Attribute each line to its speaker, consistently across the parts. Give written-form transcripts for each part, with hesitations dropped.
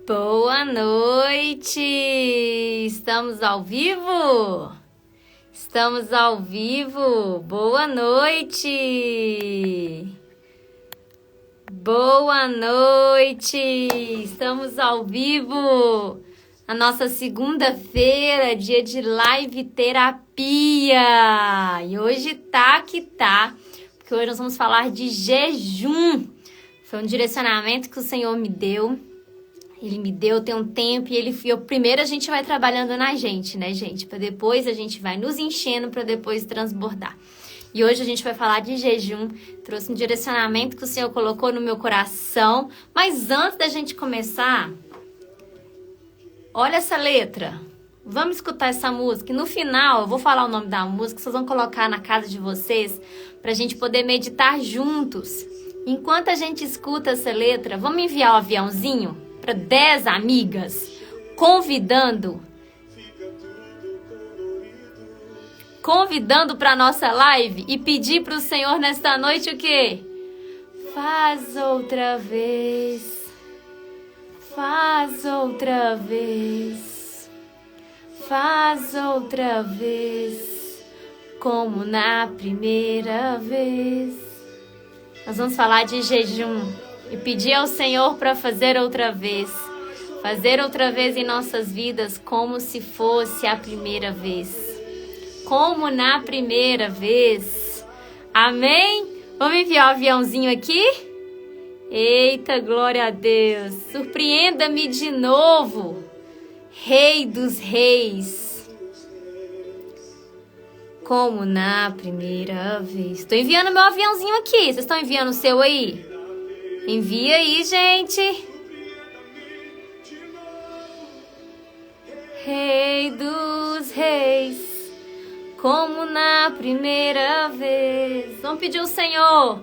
Speaker 1: Boa noite! Estamos ao vivo? Estamos ao vivo! Boa noite! Boa noite! Estamos ao vivo! Na nossa segunda-feira, dia de live terapia! E hoje tá que tá, porque hoje nós vamos falar de jejum. Foi um direcionamento que o Senhor me deu. Ele me deu tem um tempo e primeiro a gente vai trabalhando na gente, né, gente? Para depois a gente vai nos enchendo para depois transbordar. E hoje a gente vai falar de jejum. Trouxe um direcionamento que o Senhor colocou no meu coração. Mas antes da gente começar, olha essa letra. Vamos escutar essa música. E no final, eu vou falar o nome da música, vocês vão colocar na casa de vocês para a gente poder meditar juntos. Enquanto a gente escuta essa letra, vamos enviar o aviãozinho para 10 amigas, convidando para nossa live e pedir para o Senhor nesta noite o quê? Faz outra vez, faz outra vez, faz outra vez, como na primeira vez. Nós vamos falar de jejum e pedir ao Senhor para fazer outra vez em nossas vidas como se fosse a primeira vez, como na primeira vez. Amém? Vamos enviar o aviãozinho aqui? Eita, glória a Deus! Surpreenda-me de novo, Rei dos Reis, como na primeira vez. Estou enviando meu aviãozinho aqui. Vocês estão enviando o seu aí? Envia aí, gente. Rei dos Reis, como na primeira vez. Vamos pedir ao Senhor,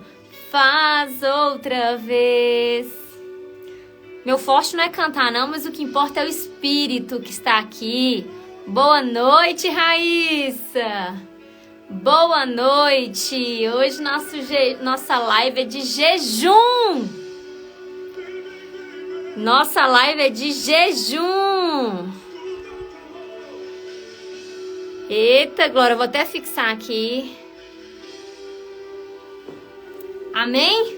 Speaker 1: faz outra vez. Meu forte não é cantar não, mas o que importa é o Espírito que está aqui. Boa noite, Raíssa. Boa noite! Hoje nossa live é de jejum! Nossa live é de jejum! Eita, Glória, eu vou até fixar aqui. Amém?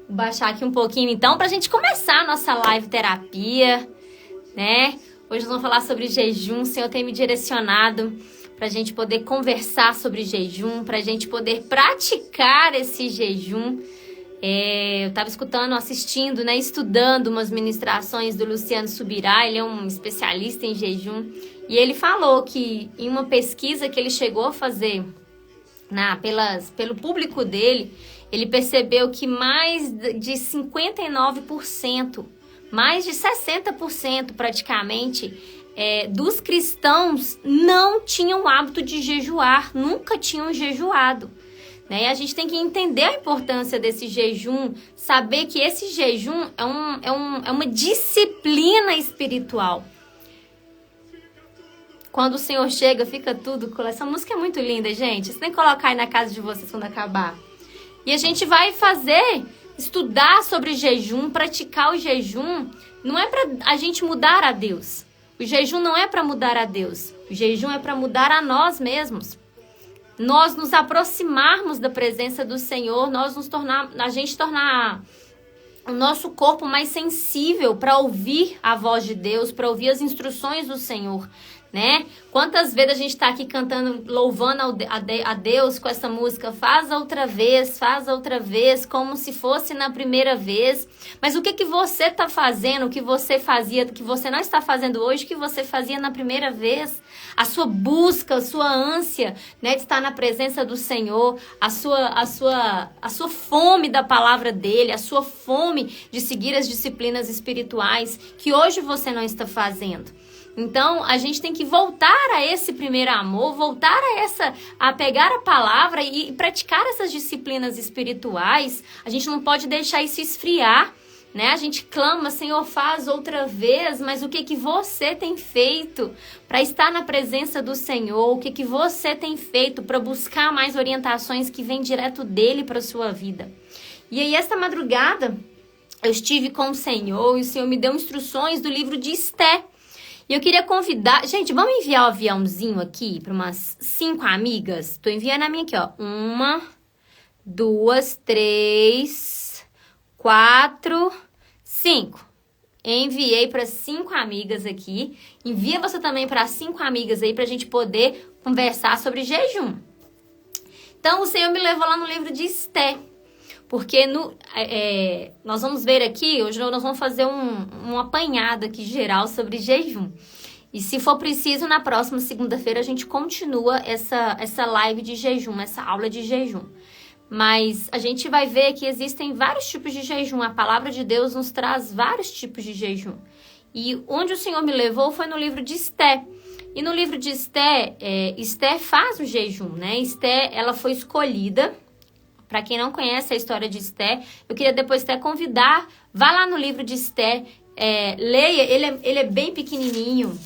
Speaker 1: Vou baixar aqui um pouquinho então pra gente começar a nossa live terapia, né? Hoje nós vamos falar sobre jejum. O Senhor tem me direcionado para a gente poder conversar sobre jejum, para a gente poder praticar esse jejum. Eu estava assistindo, né, estudando umas ministrações do Luciano Subirá. Ele é um especialista em jejum. E ele falou que em uma pesquisa que ele chegou a fazer pelo público dele, ele percebeu que mais de 59%, mais de 60% praticamente dos cristãos não tinham o hábito de jejuar, nunca tinham jejuado. Né? E a gente tem que entender a importância desse jejum, saber que esse jejum é uma disciplina espiritual. Quando o Senhor chega, fica tudo... Essa música é muito linda, gente. Você tem que colocar aí na casa de vocês quando acabar. E a gente vai estudar sobre jejum, praticar o jejum, não é para a gente mudar a Deus. O jejum não é para mudar a Deus. O jejum é para mudar a nós mesmos. Nós nos aproximarmos da presença do Senhor, a gente tornar o nosso corpo mais sensível para ouvir a voz de Deus, para ouvir as instruções do Senhor. Né? Quantas vezes a gente está aqui cantando, louvando a Deus com essa música, faz outra vez, como se fosse na primeira vez. Mas o que você está fazendo, o que você fazia, que você não está fazendo hoje, o que você fazia na primeira vez? A sua busca, a sua ânsia, né, de estar na presença do Senhor, a sua fome da palavra dele, a sua fome de seguir as disciplinas espirituais, que hoje você não está fazendo. Então, a gente tem que voltar a esse primeiro amor, voltar a pegar a palavra e praticar essas disciplinas espirituais. A gente não pode deixar isso esfriar, né? A gente clama, Senhor, faz outra vez, mas o que você tem feito para estar na presença do Senhor? O que você tem feito para buscar mais orientações que vêm direto dele para a sua vida? E aí, esta madrugada, eu estive com o Senhor e o Senhor me deu instruções do livro de Esté. E eu queria convidar... Gente, vamos enviar o aviãozinho aqui para umas 5 amigas? Tô enviando a minha aqui, ó. 1, 2, 3, 4, 5. Enviei para 5 amigas aqui. Envia você também para 5 amigas aí pra gente poder conversar sobre jejum. Então, o Senhor me levou lá no livro de Esté. Porque nós vamos ver aqui, hoje nós vamos fazer um apanhado aqui geral sobre jejum. E se for preciso, na próxima segunda-feira a gente continua essa live de jejum, essa aula de jejum. Mas a gente vai ver que existem vários tipos de jejum. A palavra de Deus nos traz vários tipos de jejum. E onde o Senhor me levou foi no livro de Esté. E no livro de Esté, Esté faz o jejum, né? Esté, ela foi escolhida. Para quem não conhece a história de Esté, eu queria depois até convidar, vá lá no livro de Esté, leia, ele é bem pequenininho.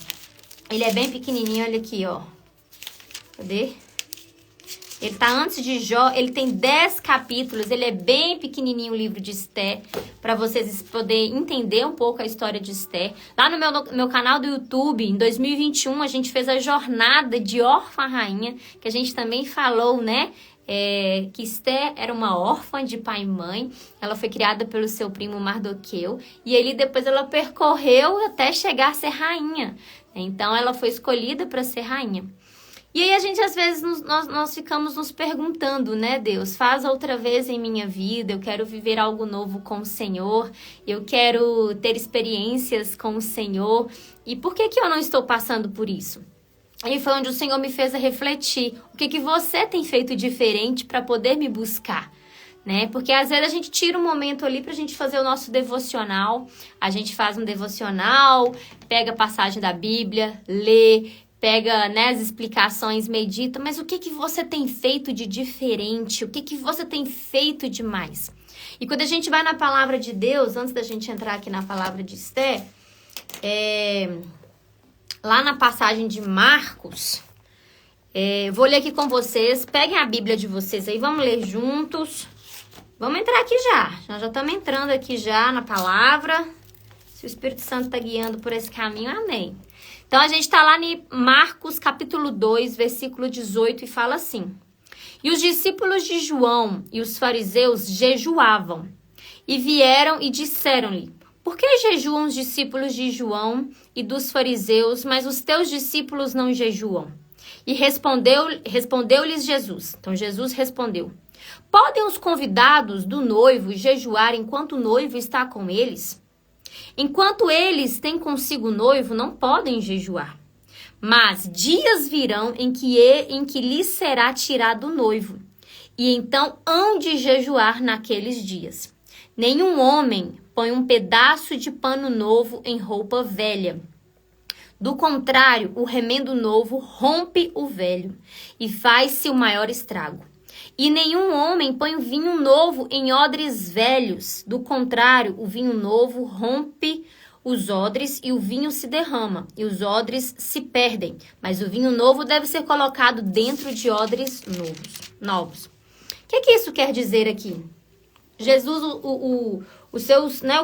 Speaker 1: Ele é bem pequenininho, olha aqui, ó. Cadê? Ele tá antes de Jó, ele tem 10 capítulos, ele é bem pequenininho o livro de Esté, para vocês poderem entender um pouco a história de Esté. Lá no meu canal do YouTube, em 2021, a gente fez a jornada de órfã rainha, que a gente também falou, né? Que Esté era uma órfã de pai e mãe, ela foi criada pelo seu primo Mardoqueu, e ele depois ela percorreu até chegar a ser rainha. Então ela foi escolhida para ser rainha. E aí a gente às vezes nós ficamos nos perguntando, né, Deus, faz outra vez em minha vida, eu quero viver algo novo com o Senhor, eu quero ter experiências com o Senhor, e por que eu não estou passando por isso? E foi onde o Senhor me fez refletir, o que você tem feito diferente para poder me buscar? Né? Porque às vezes a gente tira um momento ali pra gente fazer o nosso devocional, a gente faz um devocional, pega a passagem da Bíblia, lê, pega, né, as explicações, medita, mas o que você tem feito de diferente? O que você tem feito de mais? E quando a gente vai na palavra de Deus, antes da gente entrar aqui na palavra de Esté, lá na passagem de Marcos, vou ler aqui com vocês, peguem a Bíblia de vocês aí, vamos ler juntos. Vamos entrar aqui já. Nós já estamos entrando aqui já na palavra. Se o Espírito Santo está guiando por esse caminho, amém. Então, a gente está lá em Marcos, capítulo 2, versículo 18, e fala assim. E os discípulos de João e os fariseus jejuavam. E vieram e disseram-lhe, por que jejuam os discípulos de João e dos fariseus, mas os teus discípulos não jejuam? E respondeu-lhes Jesus. Então, Jesus respondeu. Podem os convidados do noivo jejuar enquanto o noivo está com eles? Enquanto eles têm consigo o noivo, não podem jejuar. Mas dias virão em que lhes será tirado o noivo, e então hão de jejuar naqueles dias. Nenhum homem põe um pedaço de pano novo em roupa velha. Do contrário, o remendo novo rompe o velho, e faz-se o maior estrago. E nenhum homem põe o vinho novo em odres velhos. Do contrário, o vinho novo rompe os odres e o vinho se derrama, e os odres se perdem. Mas o vinho novo deve ser colocado dentro de odres novos. O que isso quer dizer aqui? Jesus, os seus, né,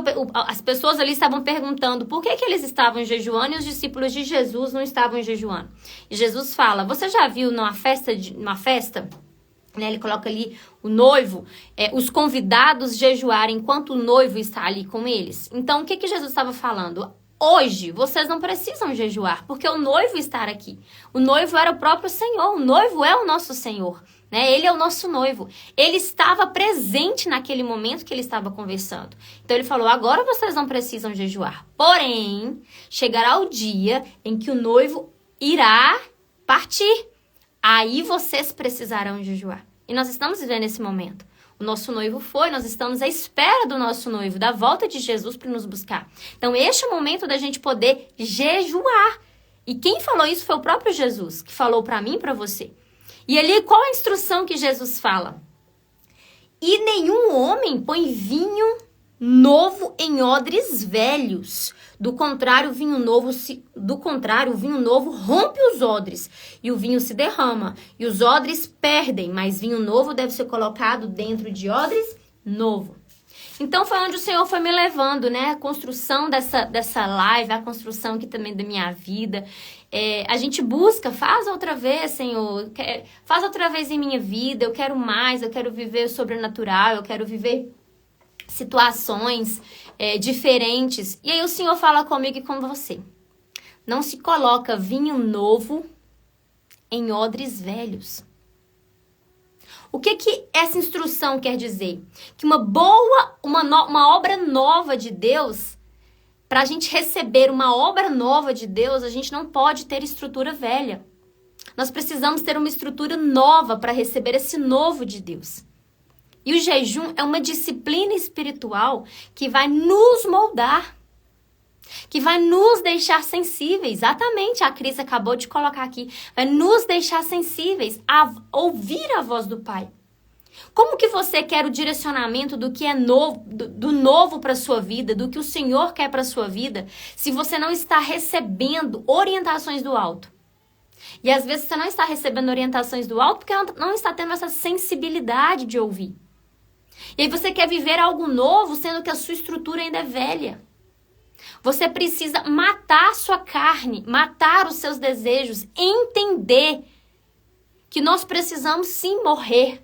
Speaker 1: as pessoas ali estavam perguntando por que eles estavam jejuando e os discípulos de Jesus não estavam jejuando. E Jesus fala, você já viu numa festa, né, ele coloca ali o noivo, os convidados jejuarem enquanto o noivo está ali com eles. Então, o que Jesus estava falando? Hoje, vocês não precisam jejuar, porque o noivo está aqui. O noivo era o próprio Senhor, o noivo é o nosso Senhor, né? Ele é o nosso noivo. Ele estava presente naquele momento que ele estava conversando. Então, ele falou, agora vocês não precisam jejuar. Porém, chegará o dia em que o noivo irá partir. Aí vocês precisarão jejuar. E nós estamos vivendo esse momento. O nosso noivo foi, nós estamos à espera do nosso noivo, da volta de Jesus para nos buscar. Então, este é o momento da gente poder jejuar. E quem falou isso foi o próprio Jesus, que falou para mim e para você. E ali, qual a instrução que Jesus fala? E nenhum homem põe vinho novo em odres velhos. Do contrário, o vinho novo rompe os odres e o vinho se derrama e os odres perdem, mas vinho novo deve ser colocado dentro de odres novo. Então foi onde o Senhor foi me levando, né? A construção dessa live, a construção aqui também da minha vida. A gente busca, faz outra vez, Senhor. Faz outra vez em minha vida. Eu quero mais, eu quero viver o sobrenatural, eu quero viver situações diferentes. E aí o Senhor fala comigo e com você. Não se coloca vinho novo em odres velhos. O que essa instrução quer dizer? Que uma obra nova de Deus, para a gente receber uma obra nova de Deus, a gente não pode ter estrutura velha. Nós precisamos ter uma estrutura nova para receber esse novo de Deus. E o jejum é uma disciplina espiritual que vai nos moldar, que vai nos deixar sensíveis. Exatamente, a Cris acabou de colocar aqui. Vai nos deixar sensíveis a ouvir a voz do Pai. Como que você quer o direcionamento do que é novo, do novo para sua vida, do que o Senhor quer para sua vida, se você não está recebendo orientações do alto? E às vezes você não está recebendo orientações do alto porque não está tendo essa sensibilidade de ouvir. E aí você quer viver algo novo, sendo que a sua estrutura ainda é velha. Você precisa matar sua carne, matar os seus desejos, entender que nós precisamos sim morrer.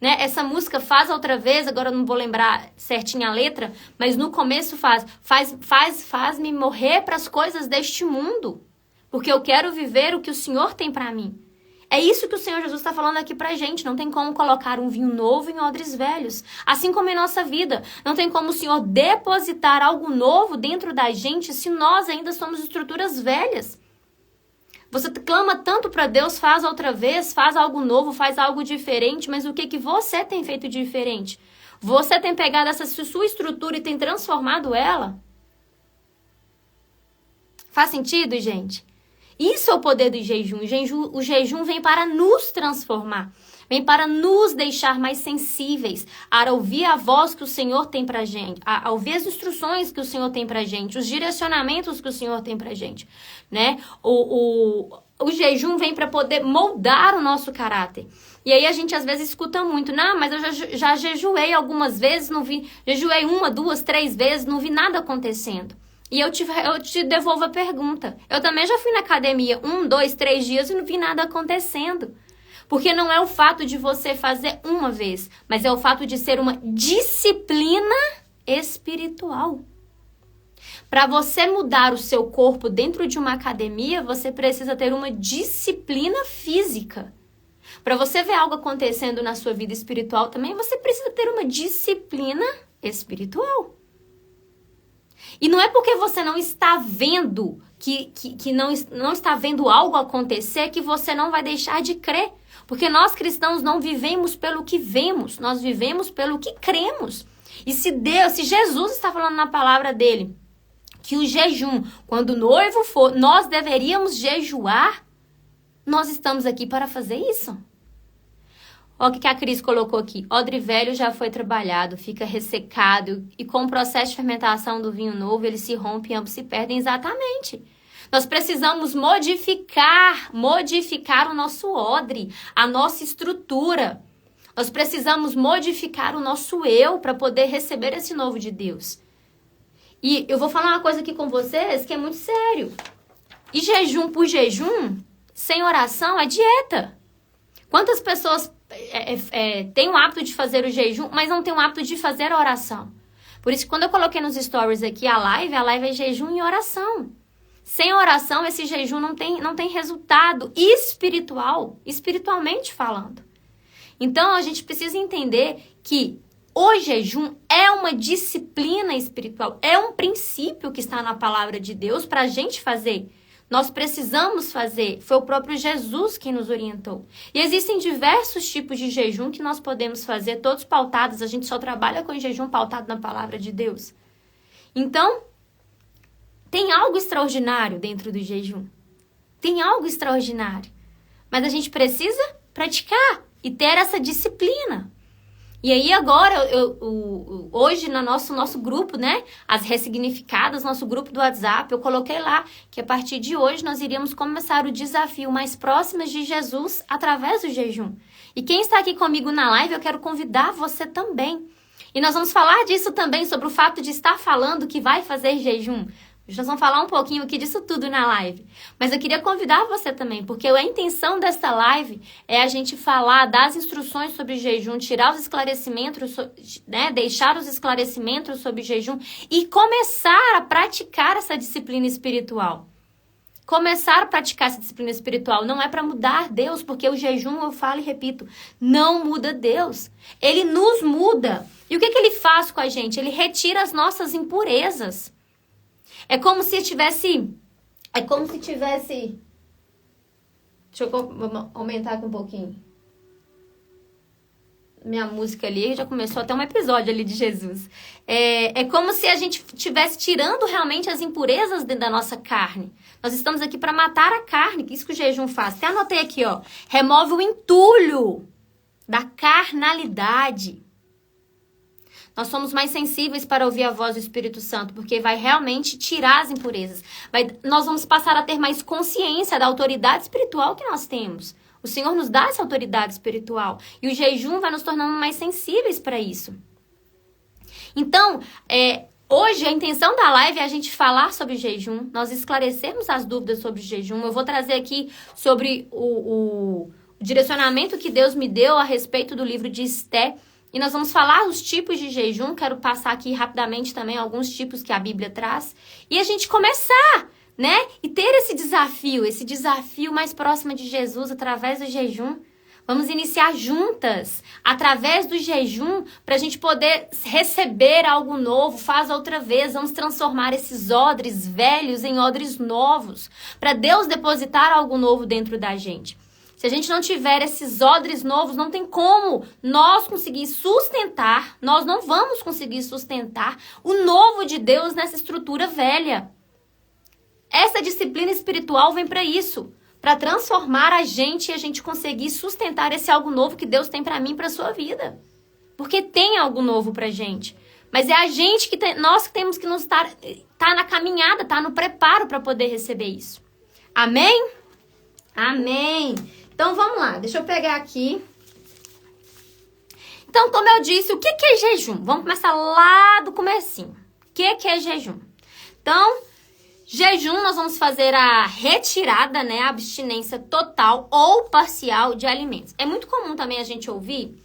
Speaker 1: Né? Essa música Faz Outra Vez, agora eu não vou lembrar certinho a letra, mas no começo faz-me morrer para as coisas deste mundo, porque eu quero viver o que o Senhor tem para mim. É isso que o Senhor Jesus está falando aqui pra gente. Não tem como colocar um vinho novo em odres velhos. Assim como em nossa vida. Não tem como o Senhor depositar algo novo dentro da gente se nós ainda somos estruturas velhas. Você clama tanto para Deus, faz outra vez, faz algo novo, faz algo diferente, mas o que você tem feito diferente? Você tem pegado essa sua estrutura e tem transformado ela? Faz sentido, gente? Isso é o poder do jejum. O jejum vem para nos transformar. Vem para nos deixar mais sensíveis a ouvir a voz que o Senhor tem pra gente, a ouvir as instruções que o Senhor tem pra gente, os direcionamentos que o Senhor tem pra gente, né? O jejum vem para poder moldar o nosso caráter. E aí a gente às vezes escuta muito, não, mas eu já jejuei algumas vezes, não vi, jejuei 1, 2, 3 vezes, não vi nada acontecendo. E eu te devolvo a pergunta. Eu também já fui na academia 1, 2, 3 dias e não vi nada acontecendo. Porque não é o fato de você fazer uma vez, mas é o fato de ser uma disciplina espiritual. Para você mudar o seu corpo dentro de uma academia, você precisa ter uma disciplina física. Para você ver algo acontecendo na sua vida espiritual também, você precisa ter uma disciplina espiritual. E não é porque você não está vendo, que não está vendo algo acontecer, que você não vai deixar de crer. Porque nós cristãos não vivemos pelo que vemos, nós vivemos pelo que cremos. E se Jesus está falando na palavra dele, que o jejum, quando o noivo for, nós deveríamos jejuar, nós estamos aqui para fazer isso. Olha o que a Cris colocou aqui. Odre velho já foi trabalhado, fica ressecado e com o processo de fermentação do vinho novo, ele se rompe e ambos se perdem. Exatamente. Nós precisamos modificar o nosso odre, a nossa estrutura. Nós precisamos modificar o nosso eu para poder receber esse novo de Deus. E eu vou falar uma coisa aqui com vocês que é muito sério. E jejum por jejum, sem oração, é dieta. Quantas pessoas têm o hábito de fazer o jejum, mas não têm o hábito de fazer a oração? Por isso que quando eu coloquei nos stories aqui a live é jejum e oração. Sem oração, esse jejum não tem resultado espiritualmente falando. Então, a gente precisa entender que o jejum é uma disciplina espiritual, é um princípio que está na palavra de Deus para a gente fazer. Nós precisamos fazer, foi o próprio Jesus quem nos orientou. E existem diversos tipos de jejum que nós podemos fazer, todos pautados, a gente só trabalha com jejum pautado na palavra de Deus. Então, tem algo extraordinário dentro do jejum. Tem algo extraordinário. Mas a gente precisa praticar e ter essa disciplina. E aí agora, hoje no nosso grupo, né? As ressignificadas, nosso grupo do WhatsApp, eu coloquei lá que a partir de hoje nós iríamos começar o desafio mais próximas de Jesus através do jejum. E quem está aqui comigo na live, eu quero convidar você também. E nós vamos falar disso também, sobre o fato de estar falando que vai fazer jejum. Nós vamos falar um pouquinho aqui disso tudo na live. Mas eu queria convidar você também, porque a intenção desta live é a gente falar das instruções sobre jejum, tirar os esclarecimentos, né, deixar os esclarecimentos sobre jejum e começar a praticar essa disciplina espiritual. Começar a praticar essa disciplina espiritual não é para mudar Deus, porque o jejum, eu falo e repito, não muda Deus. Ele nos muda. E o que ele faz com a gente? Ele retira as nossas impurezas. É como se tivesse... Deixa eu aumentar aqui um pouquinho. Minha música ali já começou até um episódio ali de Jesus. É como se a gente estivesse tirando realmente as impurezas dentro da nossa carne. Nós estamos aqui para matar a carne, que isso que o jejum faz. Até anotei aqui, ó. Remove o entulho da carnalidade. Nós somos mais sensíveis para ouvir a voz do Espírito Santo, porque vai realmente tirar as impurezas. Nós vamos passar a ter mais consciência da autoridade espiritual que nós temos. O Senhor nos dá essa autoridade espiritual. E o jejum vai nos tornando mais sensíveis para isso. Então, hoje a intenção da live é a gente falar sobre jejum, nós esclarecermos as dúvidas sobre jejum. Eu vou trazer aqui sobre o direcionamento que Deus me deu a respeito do livro de Esté. E nós vamos falar os tipos de jejum. Quero passar aqui rapidamente também alguns tipos que a Bíblia traz. E a gente começar, né? E ter esse desafio mais próximo de Jesus através do jejum. Vamos iniciar juntas, através do jejum, para a gente poder receber algo novo. Faz outra vez, vamos transformar esses odres velhos em odres novos, para Deus depositar algo novo dentro da gente. Se a gente não tiver esses odres novos, não tem como nós conseguir sustentar, nós não vamos conseguir sustentar o novo de Deus nessa estrutura velha. Essa disciplina espiritual vem para isso, para transformar a gente e a gente conseguir sustentar esse algo novo que Deus tem para mim e para sua vida. Porque tem algo novo pra gente. Mas é a gente nós que temos que nos tá na caminhada, tá no preparo para poder receber isso. Amém? Amém. Então, vamos lá. Deixa eu pegar aqui. Então, como eu disse, o que é jejum? Vamos começar lá do comecinho. O que é jejum? Então, jejum, nós vamos fazer a retirada, né? A abstinência total ou parcial de alimentos. É muito comum também a gente ouvir,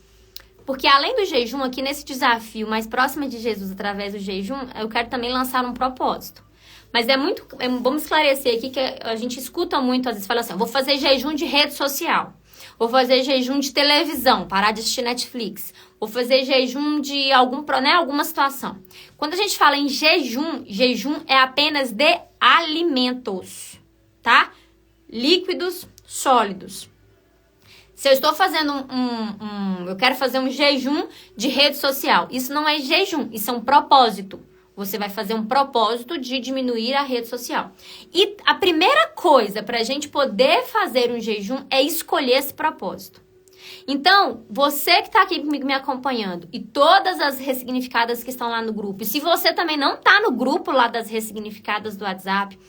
Speaker 1: porque além do jejum, aqui nesse desafio mais próximo de Jesus através do jejum, eu quero também lançar um propósito. Mas vamos esclarecer aqui que a gente escuta muito, às vezes fala assim, vou fazer jejum de rede social, vou fazer jejum de televisão, parar de assistir Netflix, vou fazer jejum de alguma situação. Quando a gente fala em jejum é apenas de alimentos, tá? Líquidos, sólidos. Se eu estou fazendo eu quero fazer um jejum de rede social, isso não é jejum, isso é um propósito. Você vai fazer um propósito de diminuir a rede social. E a primeira coisa para a gente poder fazer um jejum é escolher esse propósito. Então, você que está aqui comigo me acompanhando e todas as ressignificadas que estão lá no grupo, e se você também não está no grupo lá das ressignificadas do WhatsApp,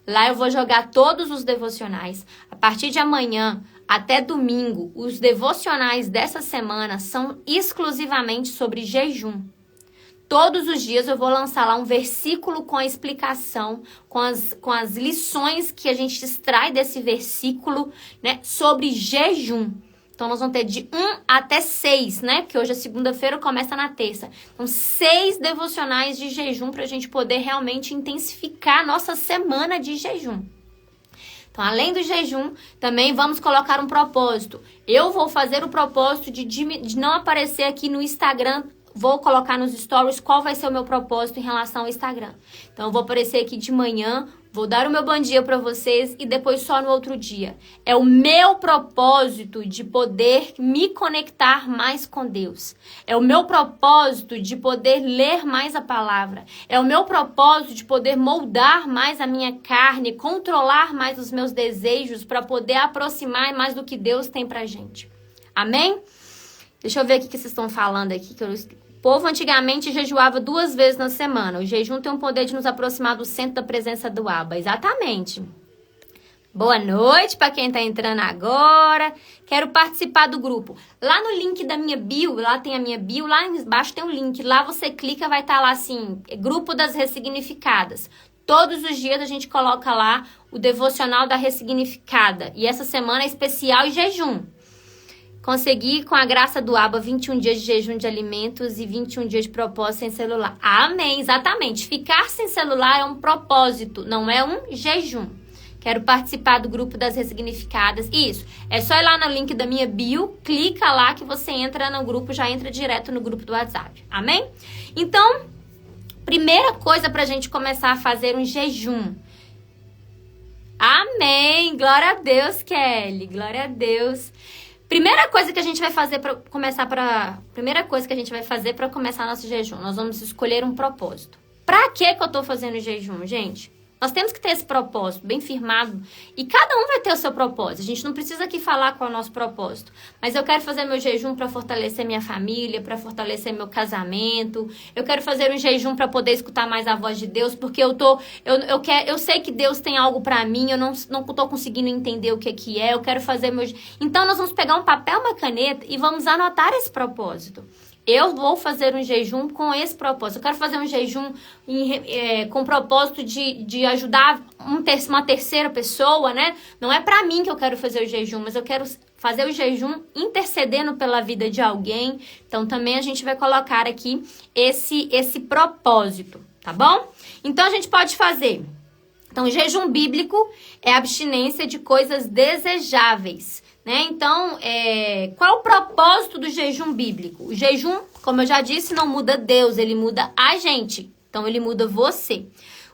Speaker 1: lá eu vou jogar todos os devocionais. A partir de amanhã até domingo, os devocionais dessa semana são exclusivamente sobre jejum. Todos os dias eu vou lançar lá um versículo com a explicação, com as lições que a gente extrai desse versículo, né, sobre jejum. Então, nós vamos ter de 1 até 6, né? Porque hoje é segunda-feira, começa na terça. Então, 6 devocionais de jejum para a gente poder realmente intensificar a nossa semana de jejum. Então, além do jejum, também vamos colocar um propósito. Eu vou fazer o propósito de não aparecer aqui no Instagram. Vou colocar nos stories qual vai ser o meu propósito em relação ao Instagram. Então, eu vou aparecer aqui de manhã, vou dar o meu bom dia para vocês e depois só no outro dia. É o meu propósito de poder me conectar mais com Deus. É o meu propósito de poder ler mais a palavra. É o meu propósito de poder moldar mais a minha carne, controlar mais os meus desejos para poder aproximar mais do que Deus tem pra gente. Amém? Deixa eu ver o que vocês estão falando aqui. O povo antigamente jejuava 2 vezes na semana. O jejum tem o poder de nos aproximar do centro da presença do Abba. Exatamente. Boa noite para quem tá entrando agora. Quero participar do grupo. Lá no link da minha bio, lá tem a minha bio, lá embaixo tem um link. Lá você clica, vai estar lá assim, Grupo das Ressignificadas. Todos os dias a gente coloca lá o devocional da ressignificada. E essa semana é especial e jejum. Consegui, com a graça do Abba, 21 dias de jejum de alimentos e 21 dias de propósito sem celular. Amém, exatamente. Ficar sem celular é um propósito, não é um jejum. Quero participar do grupo das ressignificadas. Isso, é só ir lá no link da minha bio, clica lá que você entra no grupo, já entra direto no grupo do WhatsApp. Amém? Então, primeira coisa pra gente começar a fazer um jejum. Amém! Glória a Deus, Kelly. Glória a Deus. Primeira coisa que a gente vai fazer para começar nosso jejum, nós vamos escolher um propósito. Pra que eu tô fazendo jejum, gente? Nós temos que ter esse propósito bem firmado e cada um vai ter o seu propósito. A gente não precisa aqui falar qual é o nosso propósito, mas eu quero fazer meu jejum para fortalecer minha família, para fortalecer meu casamento. Eu quero fazer um jejum para poder escutar mais a voz de Deus, porque eu sei que Deus tem algo para mim, eu não tô conseguindo entender o que é. Eu quero fazer meu. Então nós vamos pegar um papel, uma caneta e vamos anotar esse propósito. Eu vou fazer um jejum com esse propósito. Eu quero fazer um jejum com o propósito de ajudar uma terceira pessoa, né? Não é pra mim que eu quero fazer o jejum, mas eu quero fazer o jejum intercedendo pela vida de alguém. Então, também a gente vai colocar aqui esse propósito, tá bom? Então, a gente pode fazer. Então, o jejum bíblico é a abstinência de coisas desejáveis. Né? Então, qual é o propósito do jejum bíblico? O jejum, como eu já disse, não muda Deus, ele muda a gente. Então, ele muda você.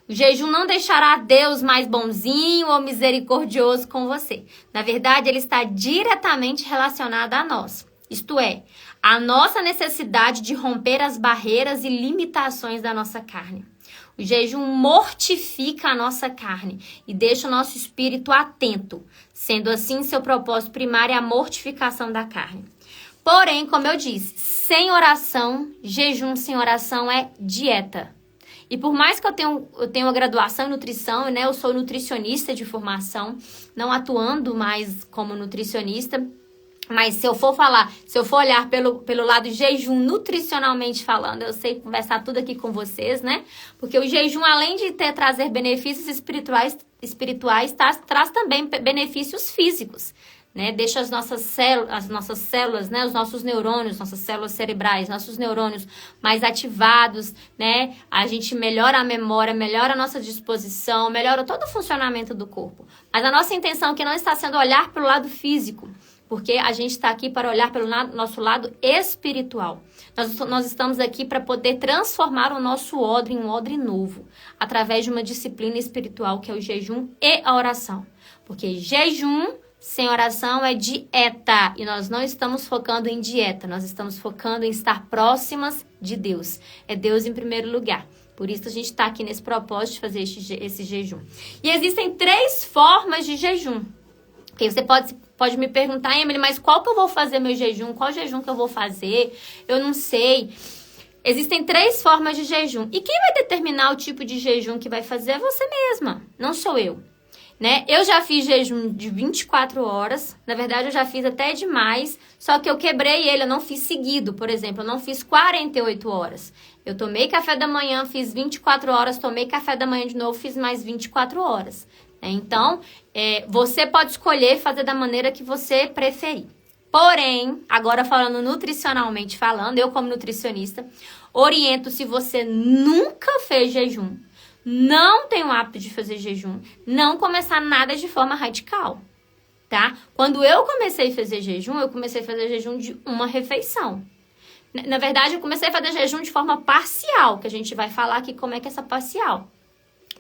Speaker 1: O jejum não deixará Deus mais bonzinho ou misericordioso com você. Na verdade, ele está diretamente relacionado a nós. Isto é, a nossa necessidade de romper as barreiras e limitações da nossa carne. O jejum mortifica a nossa carne e deixa o nosso espírito atento. Sendo assim, seu propósito primário é a mortificação da carne. Porém, como eu disse, sem oração, jejum sem oração é dieta. E por mais que eu tenha uma graduação em nutrição, né, eu sou nutricionista de formação, não atuando mais como nutricionista, mas se eu for olhar pelo lado jejum, nutricionalmente falando, eu sei conversar tudo aqui com vocês, né? Porque o jejum, além de trazer benefícios espirituais traz também benefícios físicos, né? Deixa as nossas células, né? Os nossos neurônios, nossas células cerebrais, nossos neurônios mais ativados, né? A gente melhora a memória, melhora a nossa disposição, melhora todo o funcionamento do corpo. Mas a nossa intenção aqui não está sendo olhar pelo lado físico, porque a gente está aqui para olhar pelo nosso lado espiritual. Nós estamos aqui para poder transformar o nosso odre em um odre novo, através de uma disciplina espiritual que é o jejum e a oração. Porque jejum sem oração é dieta, e nós não estamos focando em dieta, nós estamos focando em estar próximas de Deus. É Deus em primeiro lugar. Por isso a gente está aqui nesse propósito de fazer esse jejum. E existem 3 formas de jejum. Okay, você pode me perguntar, Emily, mas qual que eu vou fazer meu jejum? Qual jejum que eu vou fazer? Eu não sei. Existem 3 formas de jejum. E quem vai determinar o tipo de jejum que vai fazer é você mesma, não sou eu. Né? Eu já fiz jejum de 24 horas. Na verdade, eu já fiz até demais. Só que eu quebrei ele, eu não fiz seguido. Por exemplo, eu não fiz 48 horas. Eu tomei café da manhã, fiz 24 horas. Tomei café da manhã de novo, fiz mais 24 horas. Então, você pode escolher fazer da maneira que você preferir. Porém, agora falando nutricionalmente falando, eu como nutricionista, oriento se você nunca fez jejum, não tem o hábito de fazer jejum, não começar nada de forma radical, tá? Quando eu comecei a fazer jejum, eu comecei a fazer jejum de uma refeição. Na verdade, eu comecei a fazer jejum de forma parcial, que a gente vai falar aqui como é que é essa parcial.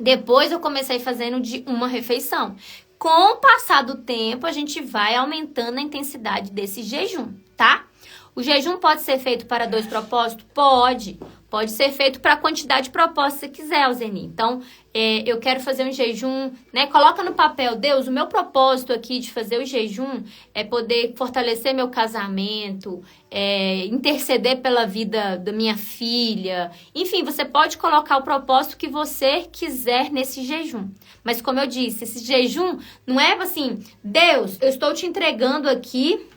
Speaker 1: Depois eu comecei fazendo de uma refeição. Com o passar do tempo, a gente vai aumentando a intensidade desse jejum, tá? O jejum pode ser feito para 2 propósitos? Pode. Pode ser feito para a quantidade de propósitos que você quiser, Alzeni. Então, eu quero fazer um jejum, né? Coloca no papel, Deus, o meu propósito aqui de fazer o jejum é poder fortalecer meu casamento, interceder pela vida da minha filha. Enfim, você pode colocar o propósito que você quiser nesse jejum. Mas como eu disse, esse jejum não é assim, Deus, eu estou te entregando aqui,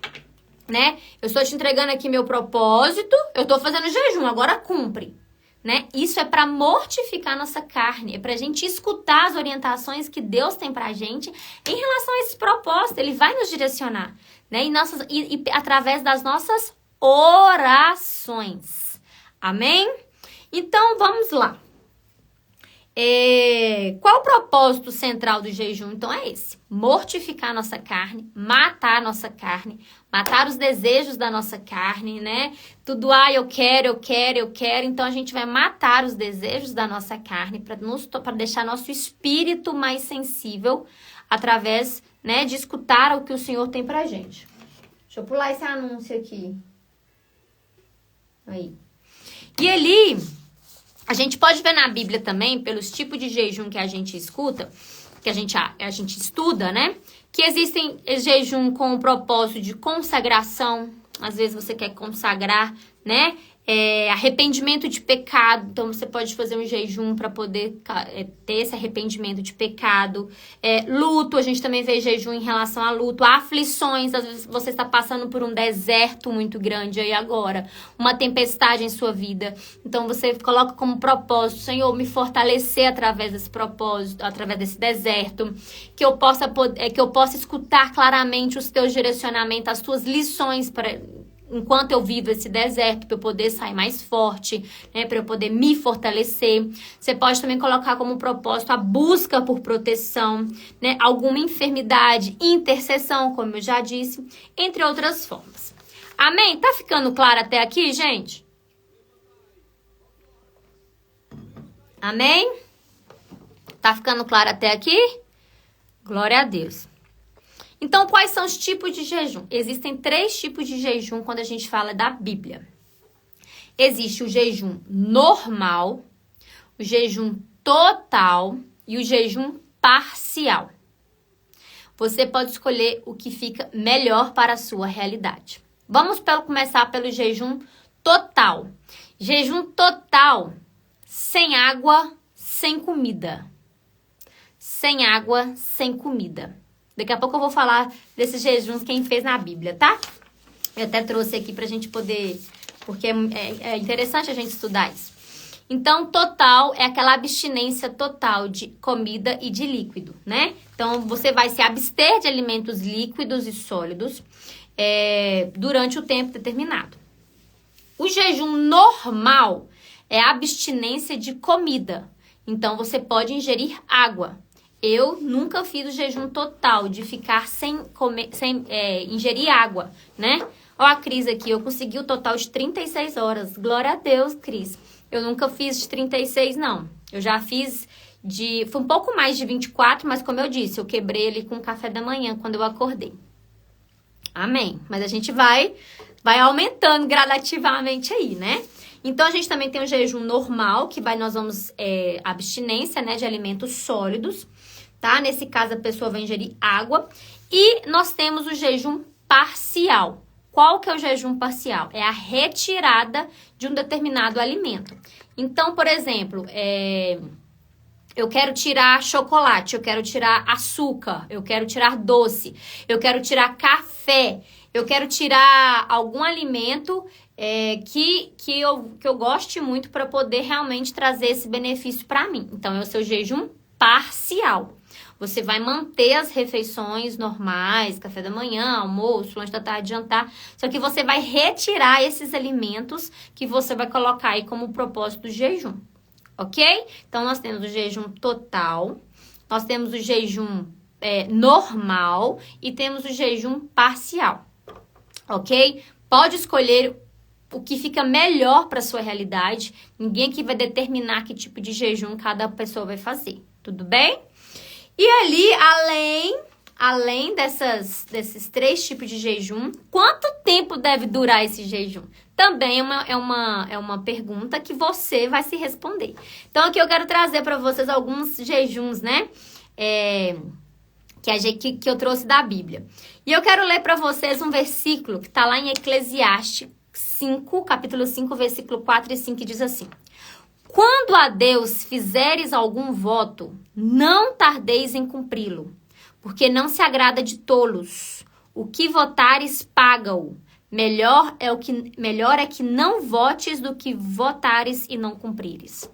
Speaker 1: né? Eu estou te entregando aqui meu propósito, eu estou fazendo jejum, agora cumpre. Né? Isso é para mortificar nossa carne, é para a gente escutar as orientações que Deus tem para a gente em relação a esse propósito. Ele vai nos direcionar, né? E através das nossas orações. Amém? Então, vamos lá. Qual o propósito central do jejum? Então é esse: mortificar a nossa carne, matar a nossa carne, matar os desejos da nossa carne, né? Tudo, eu quero. Então a gente vai matar os desejos da nossa carne para deixar nosso espírito mais sensível através, né, de escutar o que o Senhor tem pra gente. Deixa eu pular esse anúncio aqui. Aí. E ali, a gente pode ver na Bíblia também, pelos tipos de jejum que a gente escuta, que a gente estuda, né? Que existem jejum com o propósito de consagração. Às vezes você quer consagrar, né? Arrependimento de pecado. Então você pode fazer um jejum para poder ter esse arrependimento de pecado. Luto, a gente também vê jejum em relação a luto. Aflições, às vezes você está passando por um deserto muito grande aí agora, uma tempestade em sua vida. Então você coloca como propósito, Senhor, me fortalecer através desse propósito, através desse deserto, que eu possa escutar claramente os teus direcionamentos, as tuas lições enquanto eu vivo esse deserto, para eu poder sair mais forte, né, para eu poder me fortalecer. Você pode também colocar como propósito a busca por proteção, né, alguma enfermidade, intercessão, como eu já disse, entre outras formas. Amém? Tá ficando claro até aqui, gente? Amém? Tá ficando claro até aqui? Glória a Deus. Então, quais são os tipos de jejum? Existem 3 tipos de jejum quando a gente fala da Bíblia. Existe o jejum normal, o jejum total e o jejum parcial. Você pode escolher o que fica melhor para a sua realidade. Vamos começar pelo jejum total. Jejum total, sem água, sem comida. Sem água, sem comida. Daqui a pouco eu vou falar desses jejuns quem fez na Bíblia, tá? Eu até trouxe aqui pra gente poder... Porque é interessante a gente estudar isso. Então, total é aquela abstinência total de comida e de líquido, né? Então, você vai se abster de alimentos líquidos e sólidos durante o tempo determinado. O jejum normal é a abstinência de comida. Então, você pode ingerir água. Eu nunca fiz o jejum total de ficar sem ingerir água, né? Ó a Cris aqui, eu consegui o total de 36 horas. Glória a Deus, Cris. Eu nunca fiz de 36, não. Eu já fiz foi um pouco mais de 24, mas como eu disse, eu quebrei ele com o café da manhã quando eu acordei. Amém. Mas a gente vai aumentando gradativamente aí, né? Então, a gente também tem o jejum normal, que nós vamos abstinência, né, de alimentos sólidos, tá? Nesse caso, a pessoa vai ingerir água. E nós temos o jejum parcial. Qual que é o jejum parcial? É a retirada de um determinado alimento. Então, por exemplo, eu quero tirar chocolate, eu quero tirar açúcar, eu quero tirar doce, eu quero tirar café, eu quero tirar algum alimento que eu goste muito para poder realmente trazer esse benefício para mim. Então, é o seu jejum parcial. Você vai manter as refeições normais, café da manhã, almoço, lanche da tarde, jantar. Só que você vai retirar esses alimentos que você vai colocar aí como propósito do jejum. Ok? Então, nós temos o jejum total, nós temos o jejum normal e temos o jejum parcial. Ok? Pode escolher o que fica melhor para sua realidade. Ninguém aqui vai determinar que tipo de jejum cada pessoa vai fazer. Tudo bem? E ali, além desses 3 tipos de jejum, quanto tempo deve durar esse jejum? Também é uma pergunta que você vai se responder. Então, aqui eu quero trazer para vocês alguns jejuns, né? Que eu trouxe da Bíblia. E eu quero ler para vocês um versículo que está lá em Eclesiastes 5, capítulo 5, versículo 4 e 5, que diz assim: quando a Deus fizeres algum voto, não tardeis em cumpri-lo, porque não se agrada de tolos. O que votares, paga-o. Melhor é que não votes do que votares e não cumprires.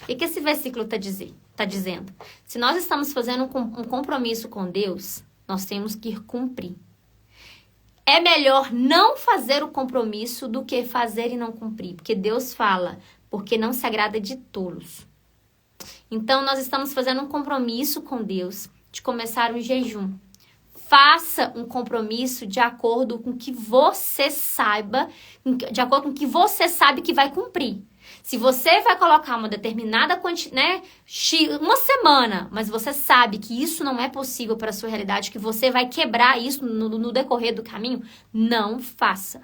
Speaker 1: O que esse versículo está dizendo? Se nós estamos fazendo um compromisso com Deus, nós temos que cumprir. É melhor não fazer o compromisso do que fazer e não cumprir. Porque Deus fala, porque não se agrada de tolos. Então, nós estamos fazendo um compromisso com Deus de começar um jejum. Faça um compromisso de acordo com o que você saiba, de acordo com o que você sabe que vai cumprir. Se você vai colocar uma determinada quantidade, né, uma semana, mas você sabe que isso não é possível para a sua realidade, que você vai quebrar isso no decorrer do caminho, não faça.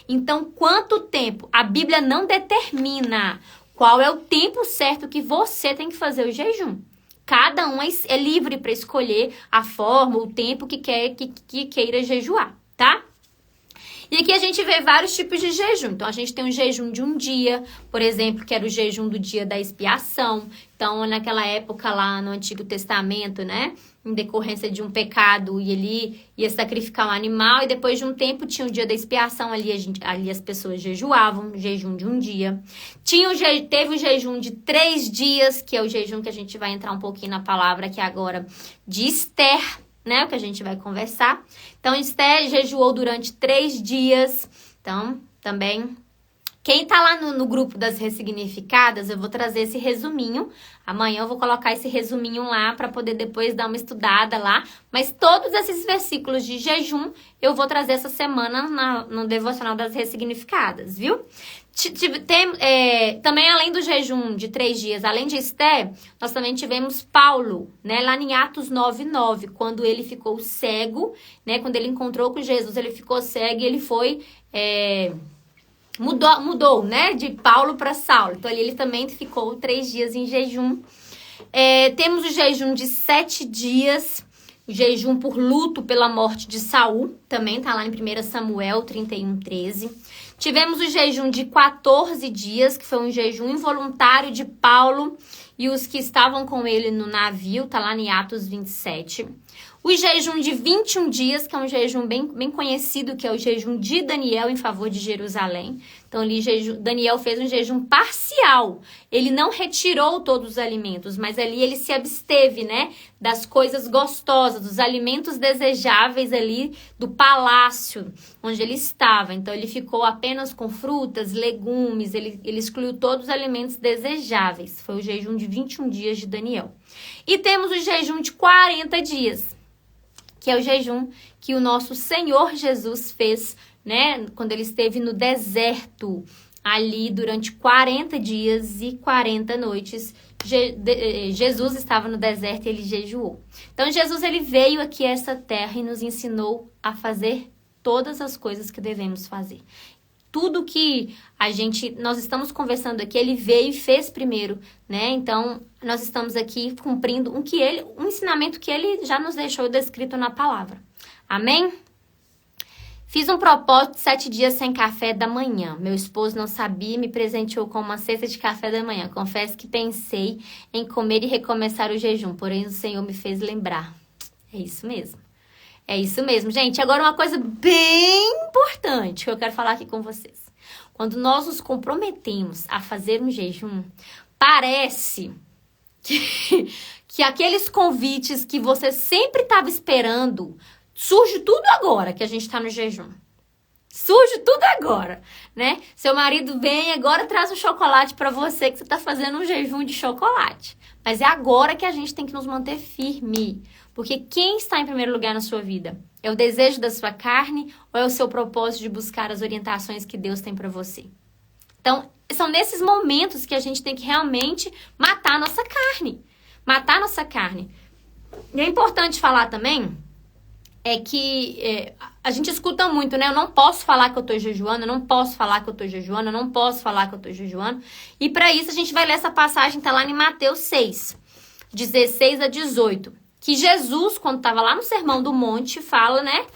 Speaker 1: Então, quanto tempo? A Bíblia não determina qual é o tempo certo que você tem que fazer o jejum. Cada um é livre para escolher a forma, o tempo que queira jejuar, tá? E aqui a gente vê vários tipos de jejum. Então, a gente tem um jejum de um dia, por exemplo, que era o jejum do dia da expiação. Então, naquela época lá no Antigo Testamento, né? Em decorrência de um pecado, e ele ia sacrificar um animal. E depois de um tempo tinha o dia da expiação. Ali as pessoas jejuavam, jejum de um dia. Teve o jejum de 3 dias, que é o jejum que a gente vai entrar um pouquinho na palavra aqui agora, de Esther, né, o que a gente vai conversar. Então, Esther jejuou durante 3 dias. Então, também, quem tá lá no grupo das ressignificadas, eu vou trazer esse resuminho. Amanhã eu vou colocar esse resuminho lá para poder depois dar uma estudada lá. Mas todos esses versículos de jejum eu vou trazer essa semana no devocional das ressignificadas, viu? Também, além do jejum de 3 dias, além de Esther, nós também tivemos Paulo, né, lá em Atos 9:9, quando ele ficou cego, né, quando ele encontrou com Jesus, ele ficou cego e ele foi, mudou, né, de Paulo para Saulo. Então, ali ele também ficou 3 dias em jejum. Temos o jejum de 7 dias, o jejum por luto pela morte de Saul, também tá lá em 1 Samuel 31:13. Tivemos o jejum de 14 dias, que foi um jejum involuntário de Paulo e os que estavam com ele no navio, tá lá em Atos 27. O jejum de 21 dias, que é um jejum bem conhecido, que é o jejum de Daniel em favor de Jerusalém. Então, ali Daniel fez um jejum parcial. Ele não retirou todos os alimentos, mas ali ele se absteve, né, das coisas gostosas, dos alimentos desejáveis ali do palácio onde ele estava. Então, ele ficou apenas com frutas, legumes, ele excluiu todos os alimentos desejáveis. Foi o jejum de 21 dias de Daniel. E temos o jejum de 40 dias. Que é o jejum que o nosso Senhor Jesus fez, né? Quando ele esteve no deserto, ali durante 40 dias e 40 noites. Jesus estava no deserto e ele jejuou. Então, Jesus, ele veio aqui a essa terra e nos ensinou a fazer todas as coisas que devemos fazer. Tudo que nós estamos conversando aqui, ele veio e fez primeiro, né? Então, nós estamos aqui cumprindo um ensinamento que ele já nos deixou descrito na palavra. Amém? Fiz um propósito de 7 dias sem café da manhã. Meu esposo não sabia e me presenteou com uma cesta de café da manhã. Confesso que pensei em comer e recomeçar o jejum, porém o Senhor me fez lembrar. É isso mesmo. É isso mesmo, gente. Agora uma coisa bem importante que eu quero falar aqui com vocês. Quando nós nos comprometemos a fazer um jejum, parece que aqueles convites que você sempre estava esperando, surge tudo agora que a gente está no jejum. Surge tudo agora, né? Seu marido vem agora traz um chocolate para você, que você está fazendo um jejum de chocolate. Mas é agora que a gente tem que nos manter firme. Porque quem está em primeiro lugar na sua vida? É o desejo da sua carne ou é o seu propósito de buscar as orientações que Deus tem para você? Então, são nesses momentos que a gente tem que realmente matar a nossa carne. Matar a nossa carne. E é importante falar também é que a gente escuta muito, né? Eu não posso falar que eu tô jejuando, eu não posso falar que eu tô jejuando, eu não posso falar que eu tô jejuando. E para isso a gente vai ler essa passagem, tá lá em Mateus 6, 16 a 18. Que Jesus, quando estava lá no Sermão do Monte, fala, né?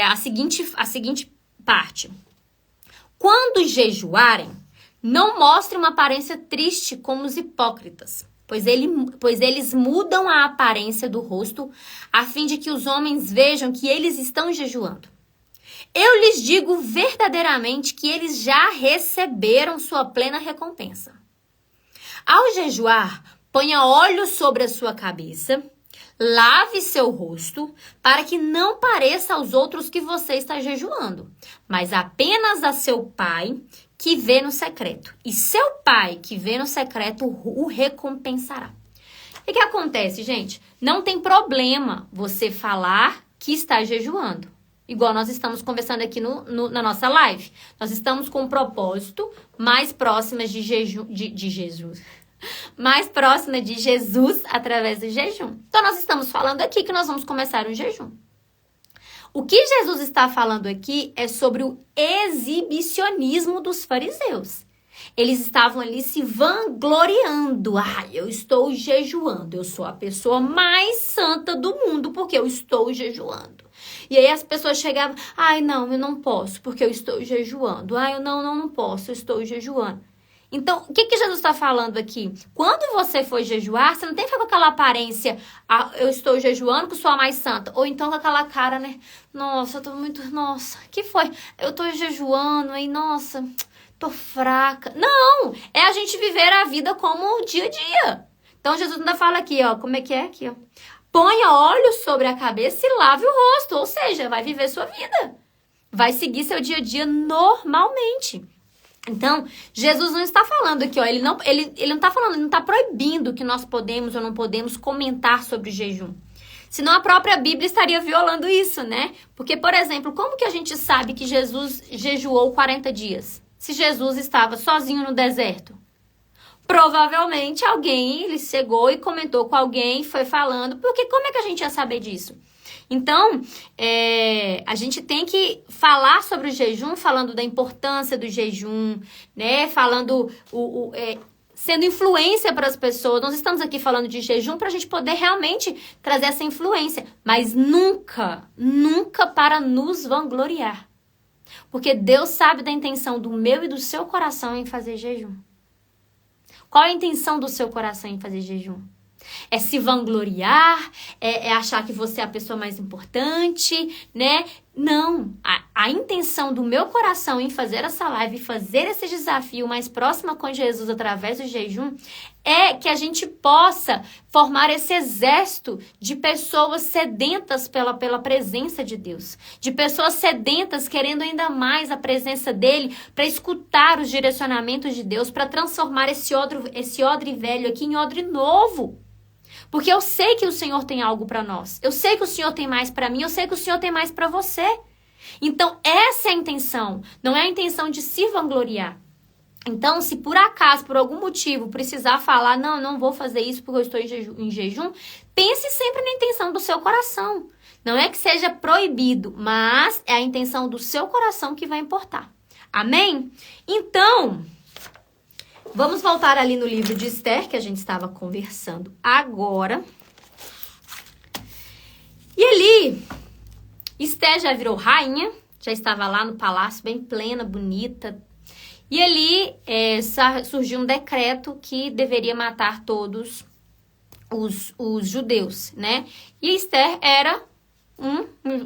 Speaker 1: A seguinte parte. Quando jejuarem, não mostrem uma aparência triste como os hipócritas, pois eles mudam a aparência do rosto, a fim de que os homens vejam que eles estão jejuando. Eu lhes digo verdadeiramente que eles já receberam sua plena recompensa. Ao jejuar, ponha óleo sobre a sua cabeça, lave seu rosto, para que não pareça aos outros que você está jejuando, mas apenas a seu pai que vê no secreto. E seu pai que vê no secreto o recompensará. O que acontece, gente? Não tem problema você falar que está jejuando. Igual nós estamos conversando aqui na nossa live. Nós estamos com um propósito mais próximo de Jesus. Mais próxima de Jesus através do jejum. Então, nós estamos falando aqui que nós vamos começar um jejum. O que Jesus está falando aqui é sobre o exibicionismo dos fariseus. Eles estavam ali se vangloriando. Eu estou jejuando. Eu sou a pessoa mais santa do mundo porque eu estou jejuando. E aí as pessoas chegavam, não, eu não posso porque eu estou jejuando. Eu não posso, eu estou jejuando. Então, o que Jesus está falando aqui? Quando você for jejuar, você não tem que ficar com aquela aparência, eu estou jejuando que sou a mais santa. Ou então com aquela cara, né? Nossa, eu tô muito... Nossa, que foi? Eu tô jejuando, aí, nossa, tô fraca. Não! É a gente viver a vida como dia a dia. Então, Jesus ainda fala aqui, ó, como é que é? Aqui, ó. Ponha óleo sobre a cabeça e lave o rosto. Ou seja, vai viver sua vida. Vai seguir seu dia a dia normalmente. Então, Jesus não está falando aqui, ó, ele não está falando, ele não está proibindo que nós podemos ou não podemos comentar sobre o jejum. Senão a própria Bíblia estaria violando isso, né? Porque, por exemplo, como que a gente sabe que Jesus jejuou 40 dias? Se Jesus estava sozinho no deserto? Provavelmente ele chegou e comentou com alguém, foi falando, porque como é que a gente ia saber disso? Então, a gente tem que falar sobre o jejum, falando da importância do jejum, né? Falando, sendo influência para as pessoas. Nós estamos aqui falando de jejum para a gente poder realmente trazer essa influência, mas nunca, nunca para nos vangloriar. Porque Deus sabe da intenção do meu e do seu coração em fazer jejum. Qual é a intenção do seu coração em fazer jejum? É se vangloriar, é achar que você é a pessoa mais importante, né? Não, a intenção do meu coração em fazer essa live, fazer esse desafio mais próximo com Jesus através do jejum, é que a gente possa formar esse exército de pessoas sedentas pela presença de Deus. De pessoas sedentas querendo ainda mais a presença dele para escutar os direcionamentos de Deus, para transformar esse odre velho aqui em odre novo. Porque eu sei que o Senhor tem algo para nós. Eu sei que o Senhor tem mais para mim. Eu sei que o Senhor tem mais para você. Então, essa é a intenção. Não é a intenção de se vangloriar. Então, se por acaso, por algum motivo, precisar falar, não vou fazer isso porque eu estou em jejum, pense sempre na intenção do seu coração. Não é que seja proibido, mas é a intenção do seu coração que vai importar. Amém? Então... vamos voltar ali no livro de Esther, que a gente estava conversando agora. E ali, Esther já virou rainha, já estava lá no palácio, bem plena, bonita. E ali surgiu um decreto que deveria matar todos os judeus, né? E Esther era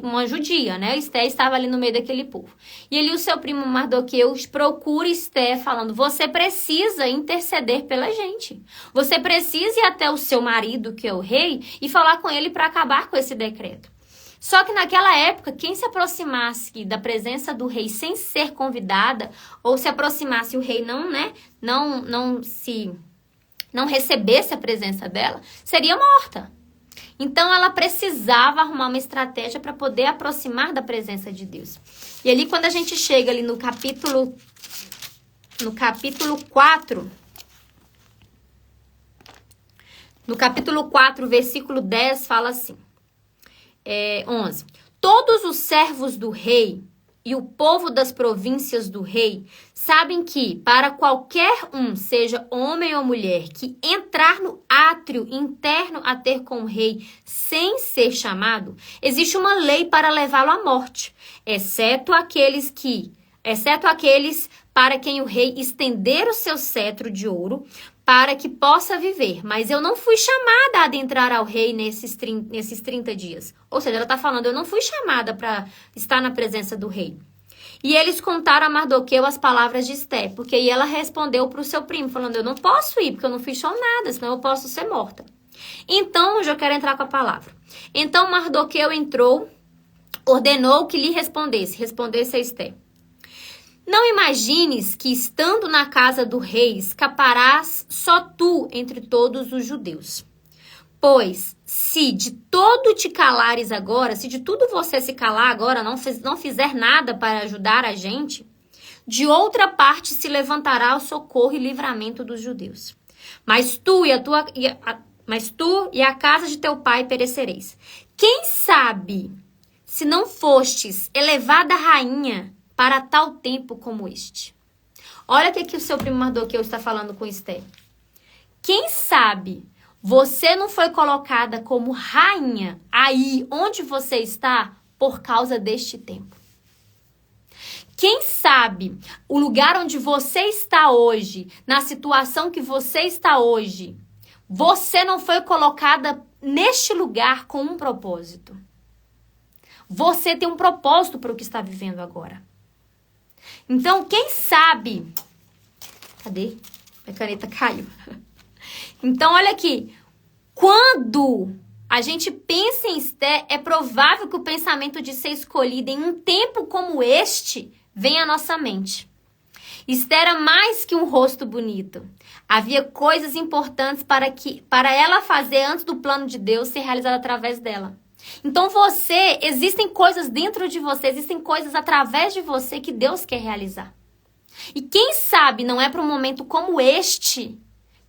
Speaker 1: uma judia, né? Esther estava ali no meio daquele povo. E ali o seu primo Mardoqueu procura Esther falando, você precisa interceder pela gente. Você precisa ir até o seu marido, que é o rei, e falar com ele para acabar com esse decreto. Só que naquela época, quem se aproximasse da presença do rei sem ser convidada, ou se aproximasse o rei não recebesse a presença dela, seria morta. Então, ela precisava arrumar uma estratégia para poder aproximar da presença de Deus. E ali, quando a gente chega ali no capítulo 4, no capítulo 4, versículo 10, fala assim, 11. Todos os servos do rei e o povo das províncias do rei sabem que, para qualquer um, seja homem ou mulher, que entrar no átrio interno a ter com o rei sem ser chamado, existe uma lei para levá-lo à morte, exceto aqueles para quem o rei estender o seu cetro de ouro para que possa viver. Mas eu não fui chamada a adentrar ao rei nesses 30 dias. Ou seja, ela está falando, eu não fui chamada para estar na presença do rei. E eles contaram a Mardoqueu as palavras de Esté, porque aí ela respondeu para o seu primo, falando, eu não posso ir, porque eu não fiz chamada, senão eu posso ser morta. Então, eu já quero entrar com a palavra. Então, Mardoqueu entrou, ordenou que lhe respondesse a Esté. Não imagines que, estando na casa do rei, escaparás só tu entre todos os judeus. Pois, se de todo te calares agora, se de tudo você se calar agora, não fizer nada para ajudar a gente, de outra parte se levantará o socorro e livramento dos judeus. Mas tu e a casa de teu pai perecereis. Quem sabe, se não fostes elevada rainha para tal tempo como este. Olha o que o seu primo Mardoqueu está falando com Esté. Quem sabe você não foi colocada como rainha aí onde você está por causa deste tempo. Quem sabe o lugar onde você está hoje, na situação que você está hoje, você não foi colocada neste lugar com um propósito. Você tem um propósito para o que está vivendo agora. Então, quem sabe... Cadê? Minha caneta caiu. Então, olha aqui. Quando a gente pensa em Esté, é provável que o pensamento de ser escolhida em um tempo como este venha à nossa mente. Esté era mais que um rosto bonito. Havia coisas importantes para ela fazer antes do plano de Deus ser realizado através dela. Então existem coisas dentro de você, existem coisas através de você que Deus quer realizar. E quem sabe não é para um momento como este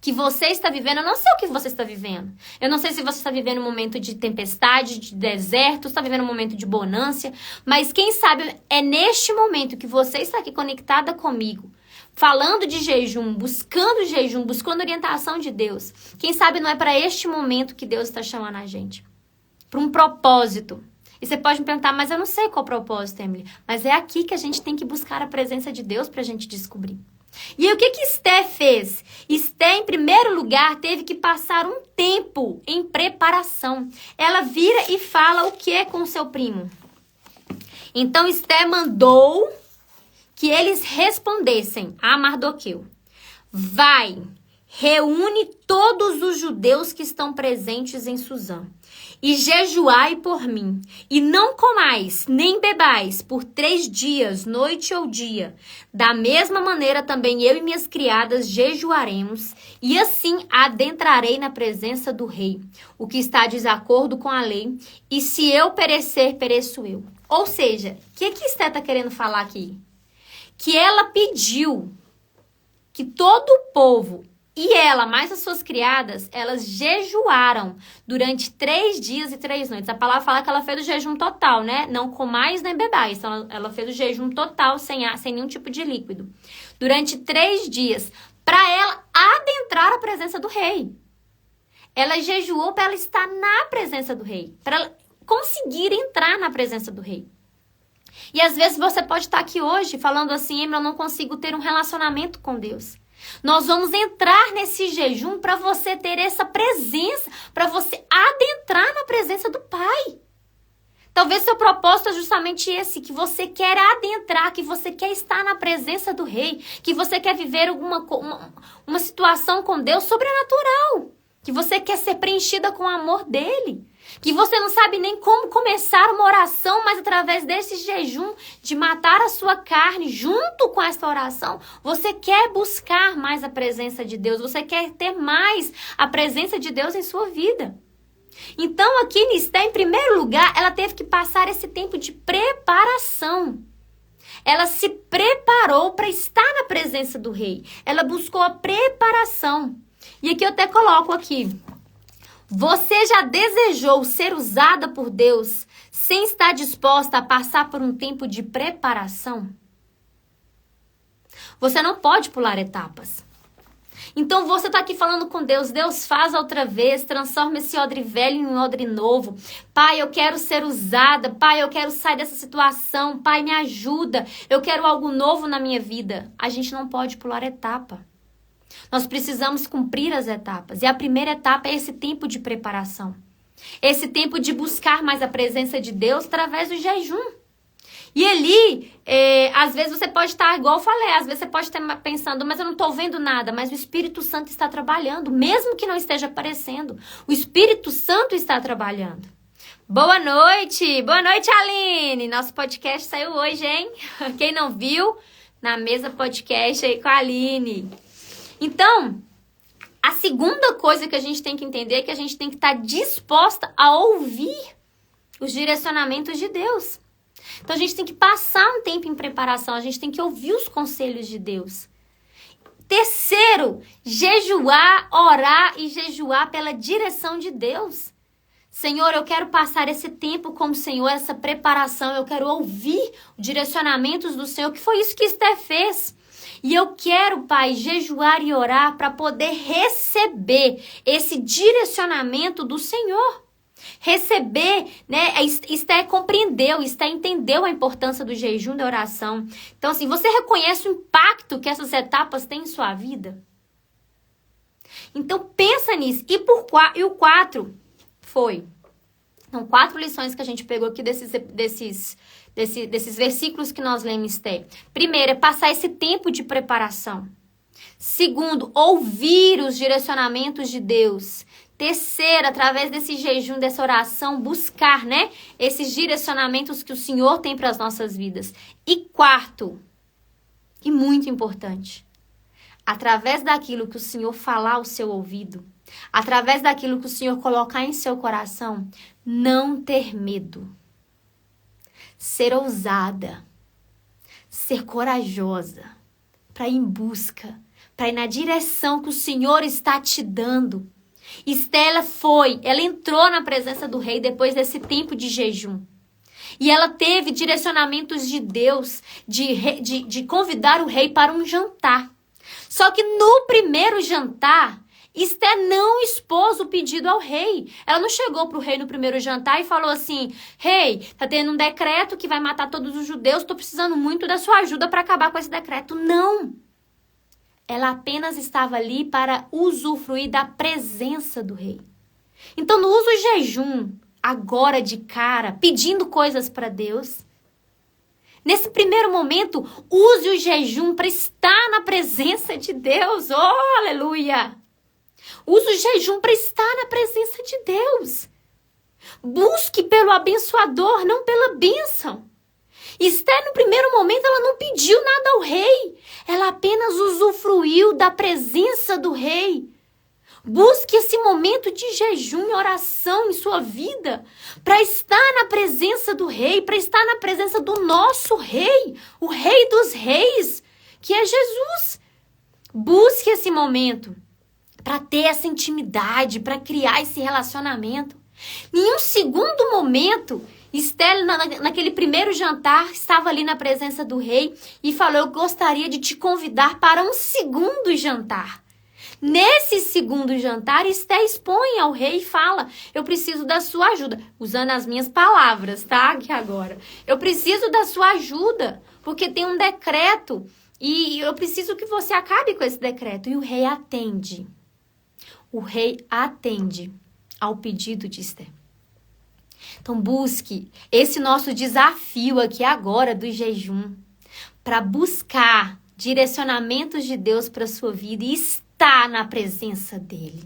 Speaker 1: que você está vivendo, eu não sei o que você está vivendo. Eu não sei se você está vivendo um momento de tempestade, de deserto, está vivendo um momento de bonância, mas quem sabe é neste momento que você está aqui conectada comigo, falando de jejum, buscando orientação de Deus. Quem sabe não é para este momento que Deus está chamando a gente. Para um propósito. E você pode me perguntar, mas eu não sei qual propósito, Emily. Mas é aqui que a gente tem que buscar a presença de Deus para a gente descobrir. E aí, o que Esté fez? Esté, em primeiro lugar, teve que passar um tempo em preparação. Ela vira e fala o que com o seu primo. Então, Esté mandou que eles respondessem a Mardoqueu. Vai, reúne todos os judeus que estão presentes em Suzã. E jejuai por mim, e não comais, nem bebais, por 3 dias, noite ou dia. Da mesma maneira também eu e minhas criadas jejuaremos, e assim adentrarei na presença do rei, o que está de desacordo com a lei, e se eu perecer, pereço eu. Ou seja, o que Esté está querendo falar aqui? Que ela pediu que todo o povo e ela, mais as suas criadas, elas jejuaram durante 3 dias e 3 noites. A palavra fala que ela fez o jejum total, né? Não comais nem bebais. Então, ela fez o jejum total, sem nenhum tipo de líquido. Durante 3 dias, para ela adentrar a presença do rei. Ela jejuou para ela estar na presença do rei. Para ela conseguir entrar na presença do rei. E às vezes você pode estar aqui hoje falando assim, eu não consigo ter um relacionamento com Deus. Nós vamos entrar nesse jejum para você ter essa presença, para você adentrar na presença do Pai. Talvez seu propósito é justamente esse, que você quer adentrar, que você quer estar na presença do Rei, que você quer viver uma situação com Deus sobrenatural, que você quer ser preenchida com o amor dEle. Que você não sabe nem como começar uma oração, mas através desse jejum, de matar a sua carne junto com essa oração, você quer buscar mais a presença de Deus, você quer ter mais a presença de Deus em sua vida. Então, aqui em Esté, em primeiro lugar, ela teve que passar esse tempo de preparação. Ela se preparou para estar na presença do rei. Ela buscou a preparação. E aqui eu até coloco aqui. Você já desejou ser usada por Deus sem estar disposta a passar por um tempo de preparação? Você não pode pular etapas. Então você está aqui falando com Deus. Deus, faz outra vez, transforma esse odre velho em um odre novo. Pai, eu quero ser usada. Pai, eu quero sair dessa situação. Pai, me ajuda. Eu quero algo novo na minha vida. A gente não pode pular etapa. Nós precisamos cumprir as etapas. E a primeira etapa é esse tempo de preparação. Esse tempo de buscar mais a presença de Deus através do jejum. E ali, às vezes você pode estar, igual eu falei, às vezes você pode estar pensando, mas eu não estou vendo nada, mas o Espírito Santo está trabalhando, mesmo que não esteja aparecendo. O Espírito Santo está trabalhando. Boa noite, Aline! Nosso podcast saiu hoje, hein? Quem não viu, na mesa podcast aí com a Aline. Então, a segunda coisa que a gente tem que entender é que a gente tem que estar disposta a ouvir os direcionamentos de Deus. Então, a gente tem que passar um tempo em preparação, a gente tem que ouvir os conselhos de Deus. Terceiro, jejuar, orar e jejuar pela direção de Deus. Senhor, eu quero passar esse tempo com o Senhor, essa preparação, eu quero ouvir os direcionamentos do Senhor, que foi isso que Esther fez. E eu quero, Pai, jejuar e orar para poder receber esse direcionamento do Senhor. Receber, né? Esther compreendeu, Esther entendeu a importância do jejum e da oração. Então, assim, você reconhece o impacto que essas etapas têm em sua vida? Então, pensa nisso. E o 4 foi... São 4 lições que a gente pegou aqui desses versículos que nós lemos, Esther. Primeiro, é passar esse tempo de preparação. Segundo, ouvir os direcionamentos de Deus. Terceiro, através desse jejum, dessa oração, buscar, né, esses direcionamentos que o Senhor tem para as nossas vidas. E quarto, e muito importante, através daquilo que o Senhor falar ao seu ouvido, através daquilo que o Senhor colocar em seu coração, não ter medo. Ser ousada, ser corajosa, para ir em busca, para ir na direção que o Senhor está te dando. Esther ela entrou na presença do rei depois desse tempo de jejum. E ela teve direcionamentos de Deus de convidar o rei para um jantar. Só que no primeiro jantar, Esther não expôs o pedido ao rei. Ela não chegou para o rei no primeiro jantar e falou assim: rei, tá tendo um decreto que vai matar todos os judeus, estou precisando muito da sua ajuda para acabar com esse decreto. Não! Ela apenas estava ali para usufruir da presença do rei. Então, não use o jejum agora de cara, pedindo coisas para Deus. Nesse primeiro momento, use o jejum para estar na presença de Deus. Oh, aleluia! Use o jejum para estar na presença de Deus. Busque pelo abençoador, não pela bênção. Esther, no primeiro momento, ela não pediu nada ao rei. Ela apenas usufruiu da presença do rei. Busque esse momento de jejum e oração em sua vida para estar na presença do rei, para estar na presença do nosso rei, o rei dos reis, que é Jesus. Busque esse momento para ter essa intimidade, para criar esse relacionamento. Em um segundo momento, Esther, naquele primeiro jantar, estava ali na presença do rei e falou: eu gostaria de te convidar para um segundo jantar. Nesse segundo jantar, Esther expõe ao rei e fala: eu preciso da sua ajuda. Usando as minhas palavras, tá? Aqui agora. Eu preciso da sua ajuda, porque tem um decreto e eu preciso que você acabe com esse decreto. E o rei atende. O rei atende ao pedido de Esther. Então, busque esse nosso desafio aqui agora do jejum para buscar direcionamentos de Deus para a sua vida e estar na presença dele.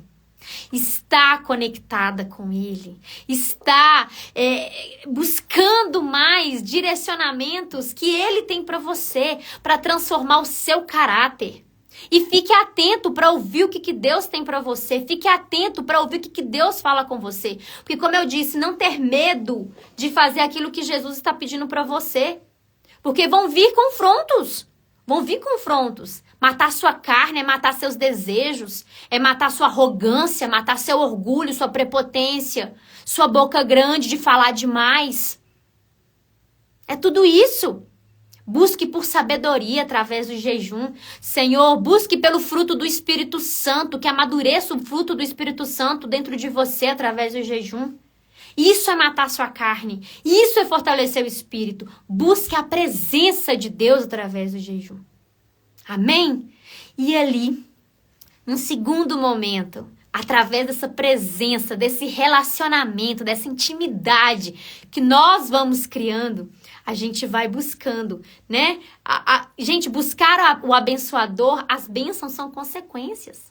Speaker 1: Estar conectada com ele. Estar buscando mais direcionamentos que ele tem para você, para transformar o seu caráter. E fique atento para ouvir o que Deus tem para você. Fique atento para ouvir o que Deus fala com você. Porque, como eu disse, não ter medo de fazer aquilo que Jesus está pedindo para você. Porque vão vir confrontos. Vão vir confrontos. Matar sua carne é matar seus desejos. É matar sua arrogância, matar seu orgulho, sua prepotência. Sua boca grande de falar demais. É tudo isso. Busque por sabedoria através do jejum. Senhor, busque pelo fruto do Espírito Santo, que amadureça o fruto do Espírito Santo dentro de você através do jejum. Isso é matar sua carne. Isso é fortalecer o espírito. Busque a presença de Deus através do jejum. Amém? E ali, num segundo momento, através dessa presença, desse relacionamento, dessa intimidade que nós vamos criando, a gente vai buscando, né? Gente, buscar o abençoador, as bênçãos são consequências.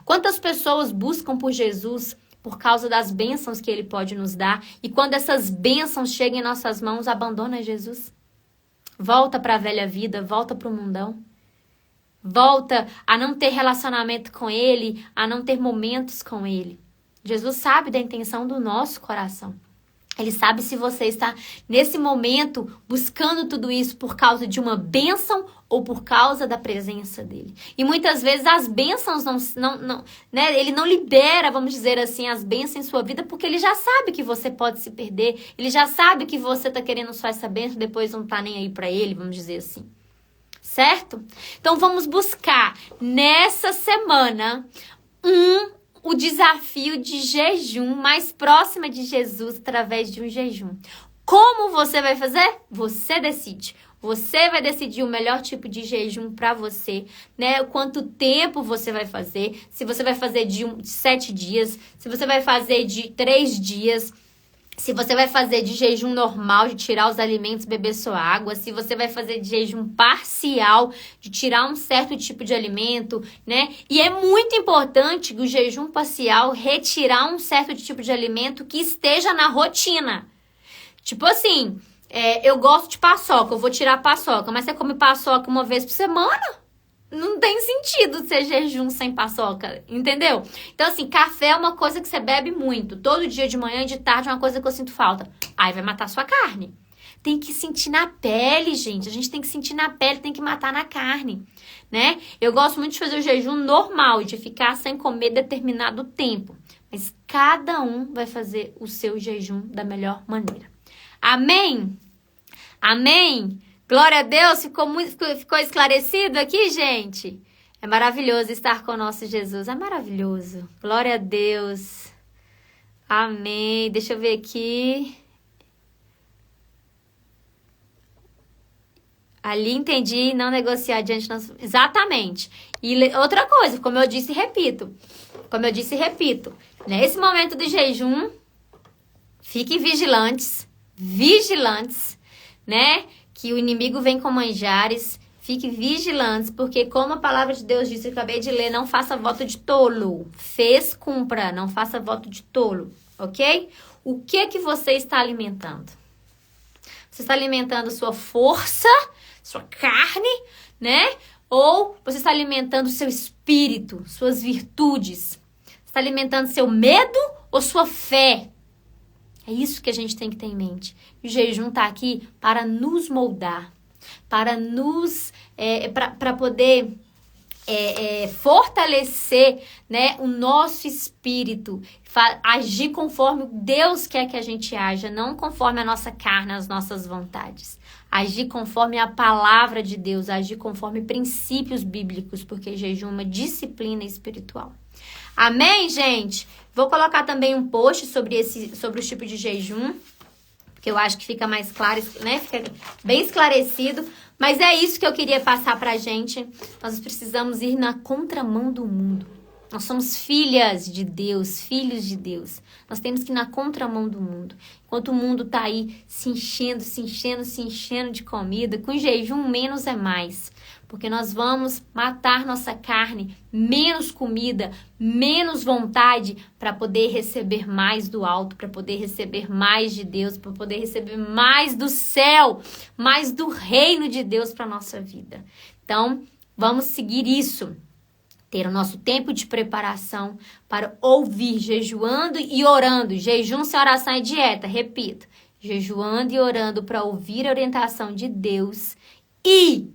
Speaker 1: Quantas pessoas buscam por Jesus por causa das bênçãos que ele pode nos dar, e quando essas bênçãos chegam em nossas mãos, abandona Jesus. Volta para a velha vida, volta para o mundão. Volta a não ter relacionamento com ele, a não ter momentos com ele. Jesus sabe da intenção do nosso coração. Ele sabe se você está, nesse momento, buscando tudo isso por causa de uma bênção ou por causa da presença dele. E muitas vezes as bênçãos né? Ele não libera, vamos dizer assim, as bênçãos em sua vida porque ele já sabe que você pode se perder. Ele já sabe que você está querendo só essa bênção, depois não está nem aí para ele, vamos dizer assim. Certo? Então vamos buscar nessa semana o desafio de jejum mais próxima de Jesus através de um jejum. Como você vai fazer? Você decide. Você vai decidir o melhor tipo de jejum para você, né? Quanto tempo você vai fazer, se você vai fazer de 7 dias, se você vai fazer de 3 dias, se você vai fazer de jejum normal, de tirar os alimentos, beber sua água, se você vai fazer de jejum parcial, de tirar um certo tipo de alimento, né? E é muito importante o jejum parcial retirar um certo tipo de alimento que esteja na rotina. Tipo assim, eu gosto de paçoca, eu vou tirar a paçoca, mas você come paçoca uma vez por semana? Não tem sentido ser jejum sem paçoca, entendeu? Então, assim, café é uma coisa que você bebe muito. Todo dia, de manhã e de tarde, é uma coisa que eu sinto falta. Aí vai matar sua carne. Tem que sentir na pele, gente. A gente tem que sentir na pele, tem que matar na carne, né? Eu gosto muito de fazer o jejum normal, de ficar sem comer determinado tempo. Mas cada um vai fazer o seu jejum da melhor maneira. Amém? Amém? Glória a Deus, ficou esclarecido aqui, gente? É maravilhoso estar com o nosso Jesus, é maravilhoso. Glória a Deus. Amém. Deixa eu ver aqui. Ali entendi, não negociar diante... Exatamente. E outra coisa, como eu disse e repito. Nesse momento do jejum, fiquem vigilantes, né? Que o inimigo vem com manjares, fiquem vigilantes, porque como a palavra de Deus disse, eu acabei de ler, não faça voto de tolo. Fez, cumpra, não faça voto de tolo, ok? O que você está alimentando? Você está alimentando sua força, sua carne, né? Ou você está alimentando seu espírito, suas virtudes? Você está alimentando seu medo ou sua fé? É isso que a gente tem que ter em mente. O jejum está aqui para nos moldar, para nos, para poder fortalecer, né, o nosso espírito, agir conforme Deus quer que a gente haja, não conforme a nossa carne, as nossas vontades. Agir conforme a palavra de Deus, agir conforme princípios bíblicos, porque jejum é uma disciplina espiritual. Amém, gente? Vou colocar também um post sobre os tipos de jejum, porque eu acho que fica mais claro, né? Fica bem esclarecido. Mas é isso que eu queria passar pra gente. Nós precisamos ir na contramão do mundo. Nós somos filhas de Deus, filhos de Deus. Nós temos que ir na contramão do mundo. Enquanto o mundo tá aí se enchendo de comida, com jejum menos é mais. Porque nós vamos matar nossa carne, menos comida, menos vontade, para poder receber mais do alto, para poder receber mais de Deus, para poder receber mais do céu, mais do reino de Deus para nossa vida. Então, vamos seguir isso. Ter o nosso tempo de preparação para ouvir, jejuando e orando. Jejum sem oração é dieta, repito. Jejuando e orando para ouvir a orientação de Deus e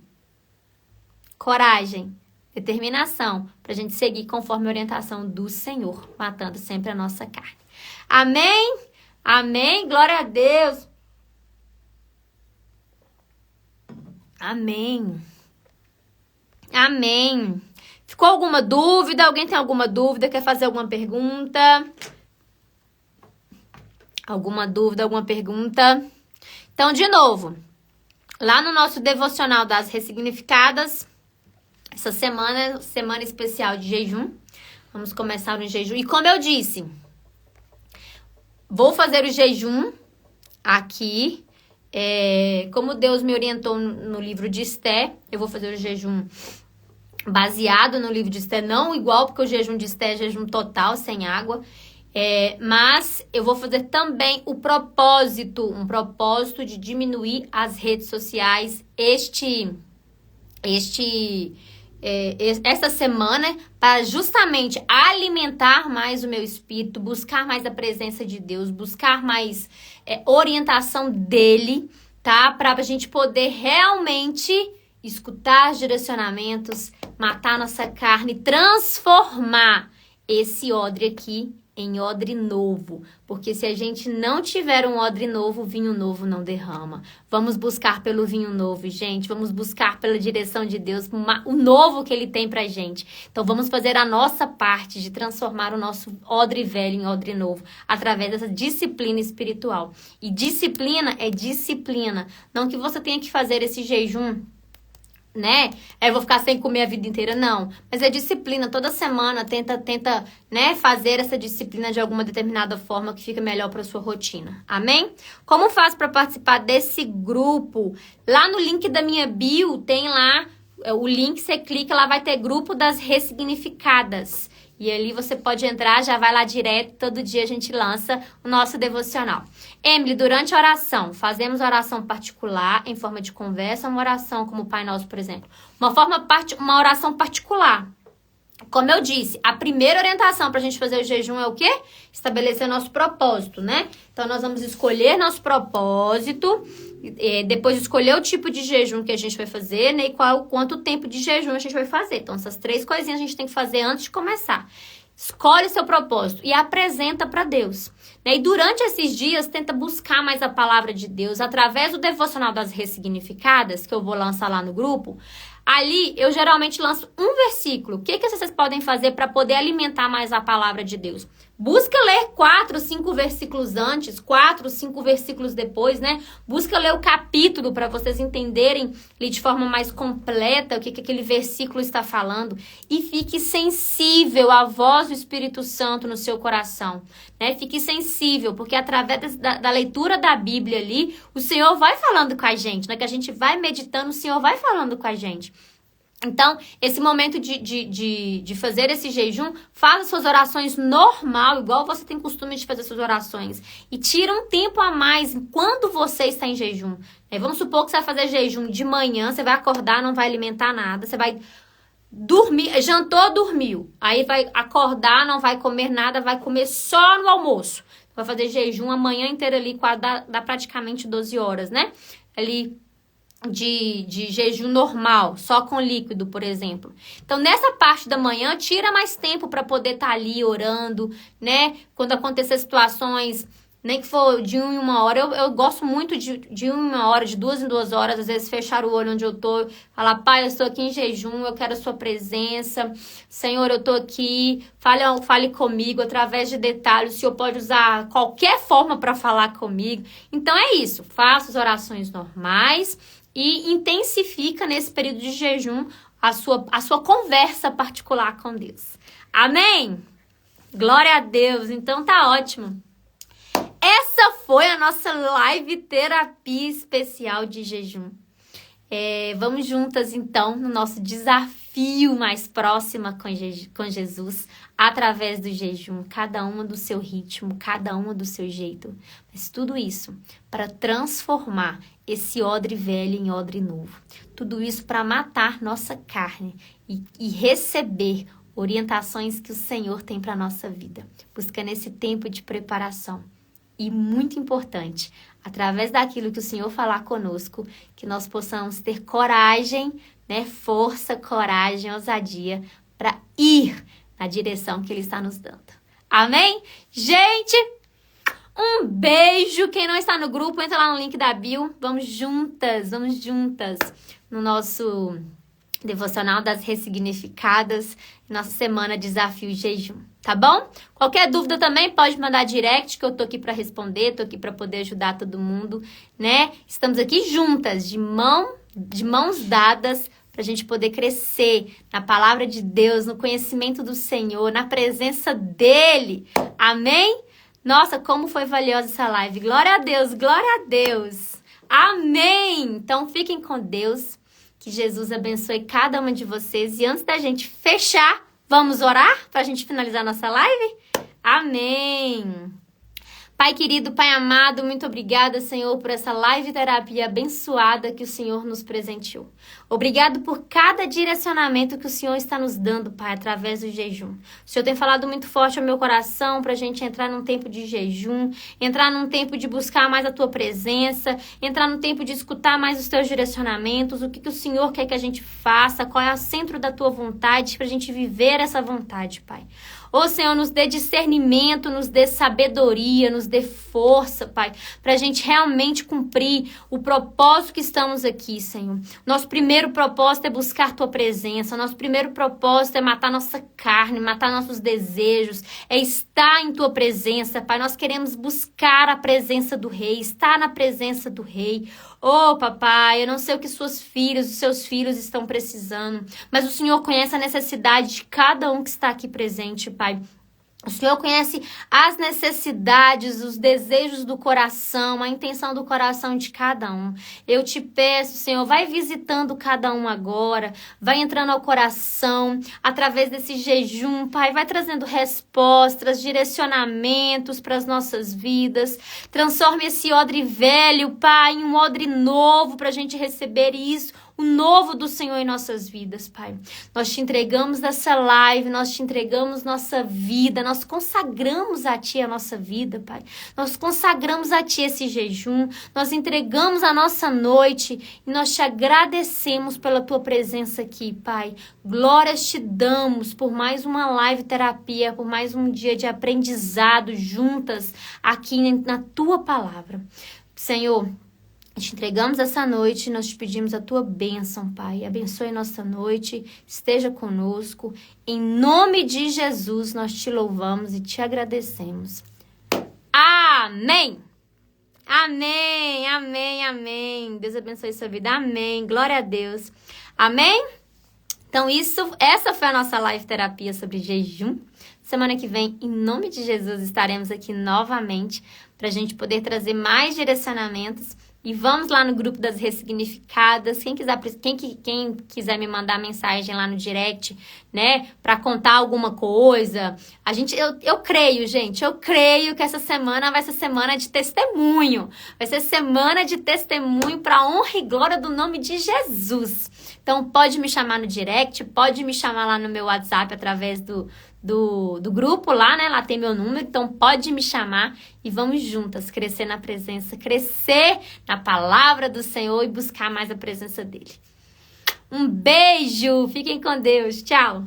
Speaker 1: coragem, determinação, para a gente seguir conforme a orientação do Senhor, matando sempre a nossa carne. Amém? Amém? Glória a Deus! Amém. Amém. Ficou alguma dúvida? Alguém tem alguma dúvida? Quer fazer alguma pergunta? Alguma dúvida, alguma pergunta? Então, de novo, lá no nosso devocional das ressignificadas, essa semana especial de jejum, vamos começar o jejum. E como eu disse, vou fazer o jejum aqui, como Deus me orientou no livro de Esté, eu vou fazer o jejum baseado no livro de Esté, não igual, porque o jejum de Esté é jejum total, sem água, mas eu vou fazer também um propósito de diminuir as redes sociais essa semana, para justamente alimentar mais o meu espírito, buscar mais a presença de Deus, buscar mais orientação dele, tá? Para a gente poder realmente escutar os direcionamentos, matar nossa carne, transformar esse odre aqui em odre novo, porque se a gente não tiver um odre novo, o vinho novo não derrama. Vamos buscar pelo vinho novo, gente, vamos buscar pela direção de Deus, o novo que Ele tem pra gente. Então vamos fazer a nossa parte de transformar o nosso odre velho em odre novo, através dessa disciplina espiritual. E disciplina é disciplina, não que você tenha que fazer esse jejum, né? Eu vou ficar sem comer a vida inteira, não. Mas é disciplina, toda semana tenta, né, fazer essa disciplina de alguma determinada forma que fica melhor para sua rotina. Amém? Como faz para participar desse grupo? Lá no link da minha bio tem lá o link, você clica, lá vai ter grupo das ressignificadas. E ali você pode entrar, já vai lá direto, todo dia a gente lança o nosso devocional. Emily, durante a oração, fazemos oração particular em forma de conversa, uma oração como o Pai Nosso, por exemplo. Uma oração particular. Como eu disse, a primeira orientação para a gente fazer o jejum é o quê? Estabelecer nosso propósito, né? Então, nós vamos escolher nosso propósito, depois escolher o tipo de jejum que a gente vai fazer, né? E quanto tempo de jejum a gente vai fazer. Então, essas 3 coisinhas a gente tem que fazer antes de começar. Escolhe seu propósito e apresenta para Deus, né? E durante esses dias, tenta buscar mais a palavra de Deus através do devocional das ressignificadas, que eu vou lançar lá no grupo. Ali, eu geralmente lanço um versículo. O que vocês podem fazer para poder alimentar mais a palavra de Deus? Busca ler 4, 5 versículos antes, 4, 5 versículos depois, né? Busca ler o capítulo para vocês entenderem de forma mais completa o que aquele versículo está falando. E fique sensível à voz do Espírito Santo no seu coração, né? Fique sensível, porque através da leitura da Bíblia ali, o Senhor vai falando com a gente, né? Que a gente vai meditando, o Senhor vai falando com a gente. Então, esse momento de fazer esse jejum, faça suas orações normal, igual você tem costume de fazer suas orações. E tira um tempo a mais quando você está em jejum. Vamos supor que você vai fazer jejum de manhã, você vai acordar, não vai alimentar nada, você vai dormir, jantou, dormiu. Aí vai acordar, não vai comer nada, vai comer só no almoço. Vai fazer jejum a manhã inteira ali, dá praticamente 12 horas, né? Ali de jejum normal, só com líquido, por exemplo. Então, nessa parte da manhã, tira mais tempo para poder estar ali orando, né? Quando acontecer situações, nem que for de 1 em 1 hora, eu gosto muito de 1 em 1 hora, de 2 em 2 horas, às vezes fechar o olho onde eu tô, falar, Pai, eu estou aqui em jejum, eu quero a sua presença, Senhor, eu tô aqui, fale comigo através de detalhes, o Senhor pode usar qualquer forma para falar comigo. Então, é isso, faça as orações normais, e intensifica nesse período de jejum a sua conversa particular com Deus. Amém? Glória a Deus. Então tá ótimo. Essa foi a nossa live terapia especial de jejum. Vamos juntas então no nosso desafio mais próximo com Jesus, através do jejum, cada uma do seu ritmo, cada uma do seu jeito. Mas tudo isso para transformar esse odre velho em odre novo. Tudo isso para matar nossa carne e receber orientações que o Senhor tem para a nossa vida, buscando esse tempo de preparação. E muito importante, através daquilo que o Senhor falar conosco, que nós possamos ter coragem, né? Força, coragem, ousadia para ir na direção que Ele está nos dando. Amém? Gente, Um beijo. Quem não está no grupo, entra lá no link da bio. Vamos juntas no nosso devocional das ressignificadas, nossa semana desafio jejum, tá bom? Qualquer dúvida também pode mandar direct, que eu tô aqui para responder, tô aqui para poder ajudar todo mundo, né? Estamos aqui juntas, de mãos dadas, pra gente poder crescer na palavra de Deus, no conhecimento do Senhor, na presença dele. Amém? Nossa, como foi valiosa essa live. Glória a Deus, glória a Deus. Amém! Então, fiquem com Deus. Que Jesus abençoe cada uma de vocês. E antes da gente fechar, vamos orar para a gente finalizar nossa live? Amém! Pai querido, Pai amado, muito obrigada, Senhor, por essa live terapia abençoada que o Senhor nos presenteou. Obrigado por cada direcionamento que o Senhor está nos dando, Pai, através do jejum. O Senhor tem falado muito forte ao meu coração para a gente entrar num tempo de jejum, entrar num tempo de buscar mais a Tua presença, entrar num tempo de escutar mais os Teus direcionamentos, o que o Senhor quer que a gente faça, qual é o centro da Tua vontade, para a gente viver essa vontade, Pai. Ô, Senhor, nos dê discernimento, nos dê sabedoria, nos dê força, Pai, para a gente realmente cumprir o propósito que estamos aqui, Senhor. Nosso primeiro propósito é buscar Tua presença. Nosso primeiro propósito é matar nossa carne, matar nossos desejos, é estar em Tua presença, Pai. Nós queremos buscar a presença do Rei, estar na presença do Rei. Ô, papai, eu não sei o que os seus filhos estão precisando, mas o Senhor conhece a necessidade de cada um que está aqui presente, Pai. O Senhor conhece as necessidades, os desejos do coração, a intenção do coração de cada um. Eu te peço, Senhor, vai visitando cada um agora, vai entrando ao coração, através desse jejum, Pai, vai trazendo respostas, direcionamentos para as nossas vidas. Transforme esse odre velho, Pai, em um odre novo para a gente receber isso, o novo do Senhor em nossas vidas, Pai. Nós te entregamos essa live, nós te entregamos nossa vida, nós consagramos a Ti a nossa vida, Pai. Nós consagramos a Ti esse jejum, nós entregamos a nossa noite e nós te agradecemos pela Tua presença aqui, Pai. Glórias te damos por mais uma live terapia, por mais um dia de aprendizado juntas aqui na Tua palavra. Senhor, te entregamos essa noite, nós te pedimos a Tua bênção, Pai. Abençoe nossa noite, esteja conosco. Em nome de Jesus, nós te louvamos e te agradecemos. Amém! Amém, amém, amém. Deus abençoe sua vida. Amém. Glória a Deus. Amém? Então, essa foi a nossa live terapia sobre jejum. Semana que vem, em nome de Jesus, estaremos aqui novamente para a gente poder trazer mais direcionamentos. E vamos lá no grupo das ressignificadas. Quem quiser me mandar mensagem lá no direct, né, para contar alguma coisa. Eu creio, gente, eu creio que essa semana vai ser semana de testemunho. Vai ser semana de testemunho para honra e glória do nome de Jesus. Então pode me chamar no direct, pode me chamar lá no meu WhatsApp através do grupo lá, né? Lá tem meu número, então pode me chamar e vamos juntas crescer na presença, crescer na palavra do Senhor e buscar mais a presença dele. Um beijo, fiquem com Deus, tchau!